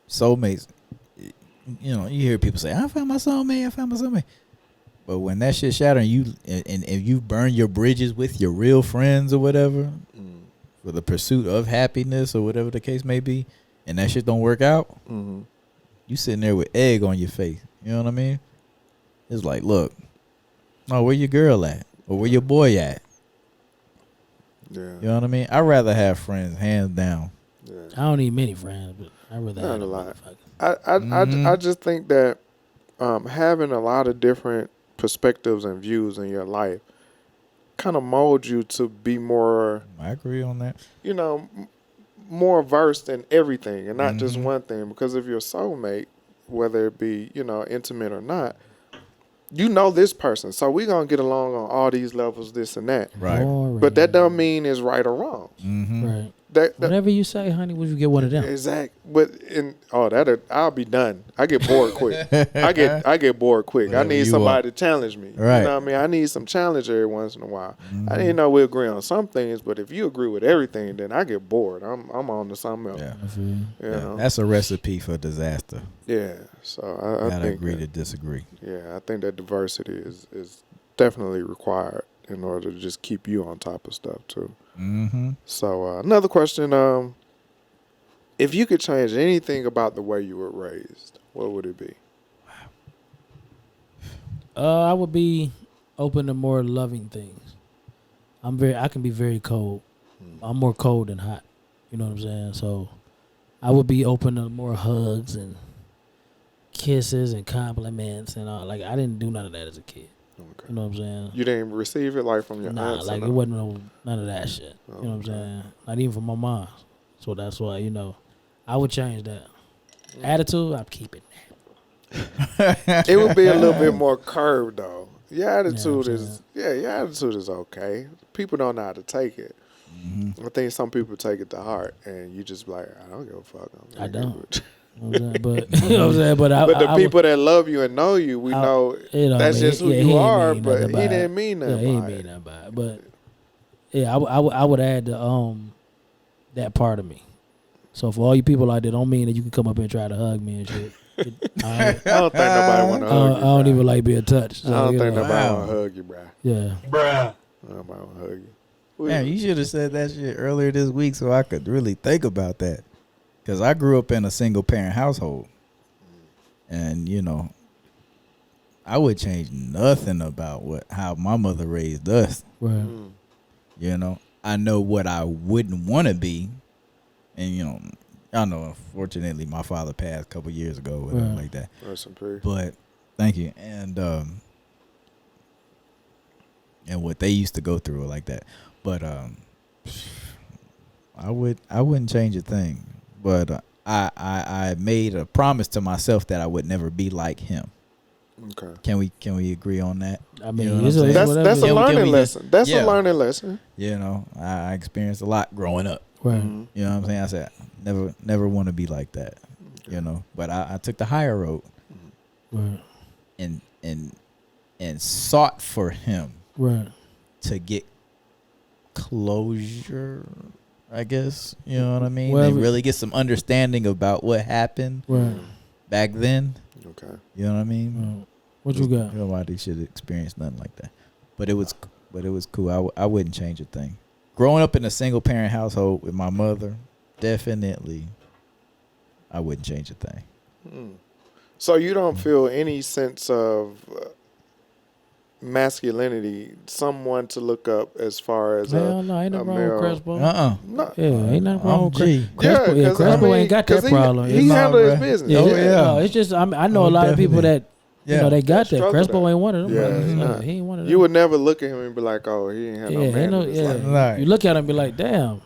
Speaker 1: Soulmates, you know, you hear people say, I found my soulmate. But when that shit shatter and you burn your bridges with your real friends or whatever for the pursuit of happiness or whatever the case may be, and that shit don't work out,
Speaker 2: Mm-hmm.
Speaker 1: you sitting there with egg on your face. You know what I mean? It's like, look, oh, where your girl at? Or where your boy at?
Speaker 2: Yeah.
Speaker 1: You know what I mean? I'd rather have friends, hands down.
Speaker 2: Yeah.
Speaker 3: I don't need many friends, but I'd rather
Speaker 2: Not
Speaker 3: have
Speaker 2: a
Speaker 3: a
Speaker 2: lot.
Speaker 3: motherfucker.
Speaker 2: I just think that having a lot of different perspectives and views in your life kind of mold you to be more,
Speaker 1: I agree on that.
Speaker 2: you know, more versed in everything and not just one thing. Because if your soulmate, whether it be, you know, intimate or not, you know this person, so we're gonna get along on all these levels, this and that.
Speaker 1: Right.
Speaker 3: Boring.
Speaker 2: But that don't mean it's right or wrong.
Speaker 1: Mm-hmm.
Speaker 3: Right.
Speaker 2: That
Speaker 3: Whatever you say, honey, would you get one of them?
Speaker 2: exact. But I'll be done. I get bored quick. I get bored quick.
Speaker 1: Whatever
Speaker 2: I need
Speaker 1: you
Speaker 2: somebody to challenge me.
Speaker 1: Right.
Speaker 2: You know what I mean? I need some challenge every once in a while. I didn't know we agree on some things, but if you agree with everything, then I get bored. I'm on to something else.
Speaker 1: Yeah.
Speaker 3: I feel you.
Speaker 2: You know?
Speaker 1: That's a recipe for disaster.
Speaker 2: Yeah. So I
Speaker 1: Gotta
Speaker 2: think
Speaker 1: agree
Speaker 2: that,
Speaker 1: to disagree.
Speaker 2: yeah, I think that diversity is definitely required in order to just keep you on top of stuff too.
Speaker 1: Mm-hmm.
Speaker 2: So another question: if you could change anything about the way you were raised, what would it be?
Speaker 3: I would be open to more loving things. I can be very cold. I'm more cold than hot. You know what I'm saying? So I would be open to more hugs and kisses and compliments and all. Like, I didn't do none of that as a kid.
Speaker 2: Okay.
Speaker 3: You know what I'm saying?
Speaker 2: You didn't receive it like from your
Speaker 3: Nah,
Speaker 2: aunts?
Speaker 3: like
Speaker 2: or
Speaker 3: it wasn't none of that shit. You know what I'm
Speaker 2: Okay.
Speaker 3: saying? Not even from my mom. So that's why, you know, I would change that. Attitude, I'd keep it.
Speaker 2: It would be a little bit more curved though. Your attitude
Speaker 3: I'm
Speaker 2: is your attitude is okay. People don't know how to take it. I think some people take it to heart, and you just be like, I don't give a fuck.
Speaker 3: I don't. But you know what I'm saying. But
Speaker 2: But the people that love you and know you, we know
Speaker 3: you know,
Speaker 2: that's
Speaker 3: I mean,
Speaker 2: just who
Speaker 3: he
Speaker 2: you
Speaker 3: ain't
Speaker 2: are.
Speaker 3: mean
Speaker 2: But
Speaker 3: nothing
Speaker 2: he
Speaker 3: by
Speaker 2: didn't
Speaker 3: it.
Speaker 2: mean
Speaker 3: Yeah,
Speaker 2: nothing.
Speaker 3: he ain't
Speaker 2: by
Speaker 3: mean
Speaker 2: it.
Speaker 3: nothing by it. But yeah, I would add that part of me. So for all you people out there, don't mean that you can come up and try to hug me and shit.
Speaker 2: I don't think nobody want to hug you.
Speaker 3: I don't
Speaker 2: bruh.
Speaker 3: even like being touched. So,
Speaker 2: I don't
Speaker 3: you
Speaker 2: think
Speaker 3: know.
Speaker 2: nobody
Speaker 1: Wow.
Speaker 2: want to hug you, bro.
Speaker 3: Yeah.
Speaker 2: Nobody want to hug you.
Speaker 1: Man, you should have said that shit earlier this week so I could really think about that. Because I grew up in a single parent household. And, you know, I would change nothing about how my mother raised us.
Speaker 3: Right.
Speaker 1: You know, I know what I wouldn't want to be. And, you know, I know, unfortunately, my father passed a couple years ago, whatever
Speaker 3: Right.
Speaker 1: like that.
Speaker 2: Rest in peace.
Speaker 1: But thank you. And what they used to go through like that. But I wouldn't change a thing. But I made a promise to myself that I would never be like him.
Speaker 2: Okay.
Speaker 1: Can we agree on that?
Speaker 3: I mean,
Speaker 1: You know what
Speaker 3: it's
Speaker 1: I'm saying?
Speaker 2: That's
Speaker 3: whatever.
Speaker 2: a
Speaker 1: Can we
Speaker 2: learning
Speaker 1: just-
Speaker 2: lesson. That's
Speaker 1: yeah.
Speaker 2: a learning lesson.
Speaker 1: You know, I experienced a lot growing up.
Speaker 3: Right.
Speaker 2: Mhm.
Speaker 1: You know what I'm saying? I said never want to be like that. You know, but I took the higher road
Speaker 3: Right.
Speaker 1: and sought for him
Speaker 3: Right.
Speaker 1: to get closure, I guess. You know what I mean?
Speaker 3: Well,
Speaker 1: And really get some understanding about what happened
Speaker 3: Right.
Speaker 1: back then.
Speaker 2: Okay.
Speaker 1: You know what I mean?
Speaker 3: Right. What you got?
Speaker 1: Nobody should experience nothing like that. But it was cool. I wouldn't change a thing. Growing up in a single parent household with my mother, definitely, I wouldn't change a thing.
Speaker 2: So you don't feel any sense of masculinity, someone to look up as far as
Speaker 3: Hell no, ain't
Speaker 2: a
Speaker 3: nothing wrong with
Speaker 2: male.
Speaker 3: Crespo.
Speaker 2: No.
Speaker 3: Yeah, ain't nothing wrong with
Speaker 1: G.
Speaker 3: Crespo. Yeah,
Speaker 2: 'cause,
Speaker 3: Crespo ain't got that
Speaker 2: 'cause
Speaker 3: problem.
Speaker 2: He
Speaker 3: It's-
Speaker 2: handled his
Speaker 1: bruh.
Speaker 2: business.
Speaker 3: Yeah,
Speaker 1: Oh,
Speaker 3: yeah.
Speaker 1: yeah.
Speaker 3: No, it's just I know
Speaker 1: Oh,
Speaker 3: a lot of people
Speaker 1: definitely.
Speaker 3: that you know they got that.
Speaker 2: Struggle
Speaker 3: Crespo
Speaker 2: that.
Speaker 3: ain't one of them.
Speaker 2: Yeah,
Speaker 3: Like,
Speaker 2: he's not.
Speaker 3: he ain't one of them.
Speaker 2: You would never look at him and be like, "Oh, he ain't had no
Speaker 3: yeah,
Speaker 2: man."
Speaker 3: ain't no,
Speaker 2: in his
Speaker 3: yeah.
Speaker 2: life.
Speaker 1: Right.
Speaker 3: You look at him and be like, damn,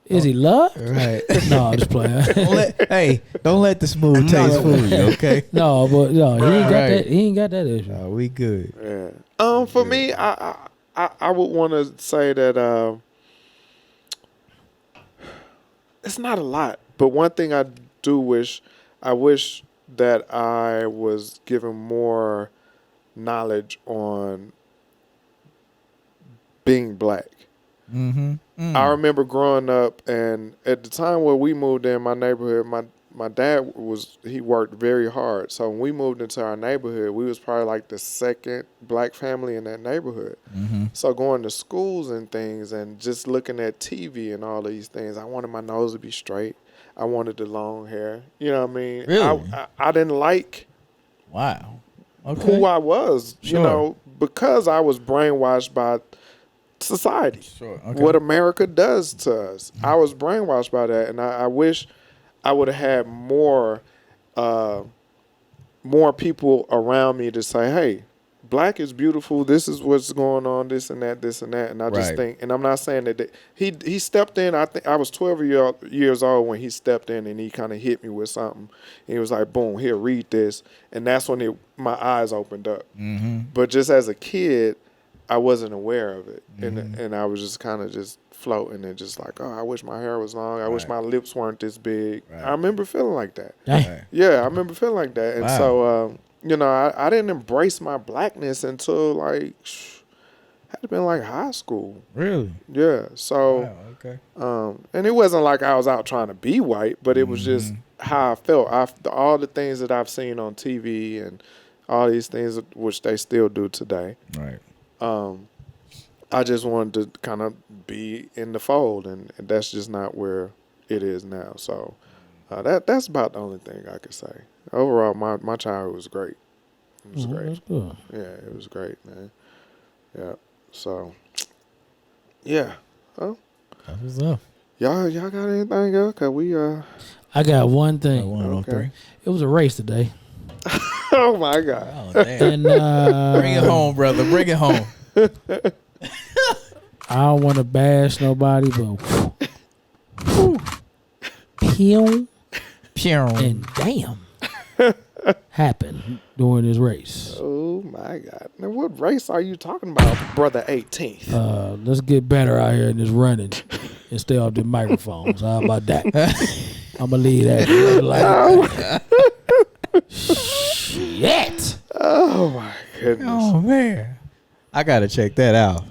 Speaker 3: is he loved?
Speaker 1: Right.
Speaker 3: No, I'm just playing.
Speaker 1: Don't let the smooth taste fool you, okay?
Speaker 3: No, but no, he ain't got
Speaker 1: Right.
Speaker 3: that. He ain't got that issue.
Speaker 1: We good.
Speaker 2: Yeah. For me, I would want to say that it's not a lot, but one thing I wish that I was given more knowledge on being black.
Speaker 1: Mm-hmm.
Speaker 2: I remember growing up, and at the time where we moved in my neighborhood, my dad he worked very hard. So when we moved into our neighborhood, we was probably like the second black family in that neighborhood.
Speaker 1: Mm-hmm.
Speaker 2: So going to schools and things and just looking at TV and all these things, I wanted my nose to be straight. I wanted the long hair. You know what I mean?
Speaker 1: Really?
Speaker 2: I didn't like
Speaker 1: Wow. Okay.
Speaker 2: who I was,
Speaker 1: Sure.
Speaker 2: you know, because I was brainwashed by society.
Speaker 1: Sure. Okay.
Speaker 2: What America does to us. I was brainwashed by that, and I wish I would have had more people around me to say, "Hey, black is beautiful. This is what's going on. This and that. This and that." And I just
Speaker 1: Right.
Speaker 2: think, and I'm not saying that he stepped in. I think I was 12 years old when he stepped in, and he kind of hit me with something. And he was like, "Boom, here, read this," and that's when my eyes opened up.
Speaker 1: Mm-hmm.
Speaker 2: But just as a kid, I wasn't aware of it, and I was just kind of just floating and just like, oh, I wish my hair was long. I wish my
Speaker 1: Right.
Speaker 2: lips weren't this big.
Speaker 1: Right.
Speaker 2: I remember feeling like that.
Speaker 3: Dang.
Speaker 1: Right.
Speaker 2: Yeah, I remember feeling like that. And
Speaker 1: Wow.
Speaker 2: so, you know, I didn't embrace my blackness until like, had to been like high school.
Speaker 1: Really?
Speaker 2: Yeah. So,
Speaker 1: Wow. Okay.
Speaker 2: and it wasn't like I was out trying to be white, but it was just how I felt. All the things that I've seen on TV and all these things, which they still do today.
Speaker 1: Right.
Speaker 2: I just wanted to kind of be in the fold, and that's just not where it is now. So that's about the only thing I could say. Overall, my childhood was great. It was great.
Speaker 3: That's good.
Speaker 2: Yeah, it was great, man. Yeah. So, yeah. Oh,
Speaker 1: That was up.
Speaker 2: y'all got anything else? Cause we
Speaker 3: I got one thing.
Speaker 1: 103.
Speaker 3: It was a race today,
Speaker 2: oh my God.
Speaker 1: Oh damn.
Speaker 3: and
Speaker 1: Bring it home, brother. Bring it home.
Speaker 3: I don't want to bash nobody, but pew
Speaker 1: Pew.
Speaker 3: and damn happened during this race.
Speaker 2: Oh my God. Now what race are you talking about, brother 18th?
Speaker 3: Let's get better out here in this running and stay off the microphones. How about that? I'm gonna leave that. Like, shit.
Speaker 2: Oh my goodness.
Speaker 1: Oh man, I gotta check that out.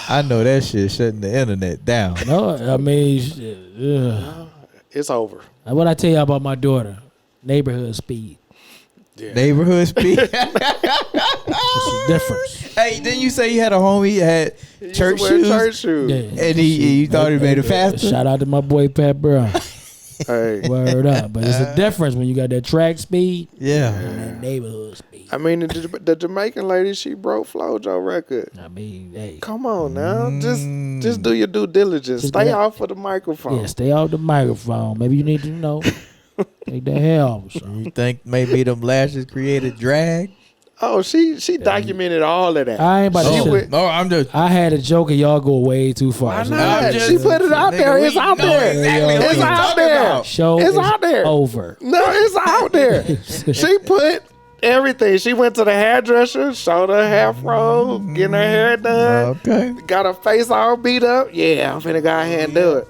Speaker 1: I know that shit shutting the internet down.
Speaker 3: No, I mean, shit, ugh.
Speaker 2: It's over.
Speaker 3: What I tell you about my daughter? Neighborhood speed.
Speaker 2: Yeah.
Speaker 1: Neighborhood speed.
Speaker 3: What's the difference?
Speaker 1: Hey, didn't you say you had a homie that had church
Speaker 2: He used to wear
Speaker 1: shoes?
Speaker 2: Church shoes.
Speaker 3: Yeah.
Speaker 1: And you thought he made it faster?
Speaker 3: Shout out to my boy Pat Brown.
Speaker 2: Hey,
Speaker 3: Word up. But it's a difference when you got that track speed
Speaker 1: Yeah.
Speaker 3: and that neighborhood speed.
Speaker 2: I mean the Jamaican lady, she broke Flojo record.
Speaker 3: I mean, hey.
Speaker 2: Come on now, just do your due diligence.
Speaker 3: Just
Speaker 2: Stay
Speaker 3: that-
Speaker 2: off of the microphone.
Speaker 3: Yeah, stay off the microphone. Maybe you need to take that hair off or something.
Speaker 1: You think maybe them lashes created drag?
Speaker 2: Oh, she documented all of that.
Speaker 3: I ain't about to
Speaker 2: She
Speaker 3: shit.
Speaker 2: went-
Speaker 1: No, I'm just.
Speaker 3: I had a joke and y'all go way too far.
Speaker 2: Why
Speaker 3: So
Speaker 2: not?
Speaker 1: I'm just-
Speaker 2: She put it out there. It's out
Speaker 1: know
Speaker 2: there.
Speaker 1: exactly
Speaker 3: what
Speaker 2: It's
Speaker 3: you
Speaker 2: out
Speaker 1: talking
Speaker 2: there.
Speaker 1: about.
Speaker 3: Show
Speaker 2: It's
Speaker 3: is
Speaker 2: out there.
Speaker 3: over.
Speaker 2: No, it's out there. She put everything. She went to the hairdresser, showed her afro, getting her hair done.
Speaker 1: Okay.
Speaker 2: Got her face all beat up. Yeah, I'm finna go ahead and do it.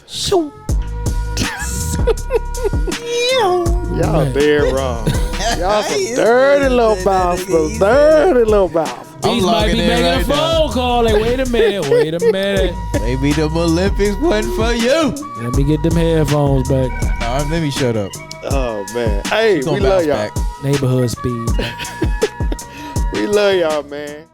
Speaker 3: Shoot.
Speaker 2: Y'all dead wrong. Y'all some dirty little bastards. Dirty little bastards.
Speaker 3: These might
Speaker 1: logging
Speaker 3: be
Speaker 1: in
Speaker 3: making
Speaker 1: right
Speaker 3: a
Speaker 1: now.
Speaker 3: phone call. Like, wait a minute.
Speaker 1: Maybe the Olympics wasn't for you.
Speaker 3: Let me get them headphones back.
Speaker 1: Let me shut up.
Speaker 2: Oh man. Hey,
Speaker 1: Gonna
Speaker 2: we love
Speaker 1: bounce
Speaker 2: y'all.
Speaker 1: back.
Speaker 3: Neighborhood speed.
Speaker 2: We love y'all, man.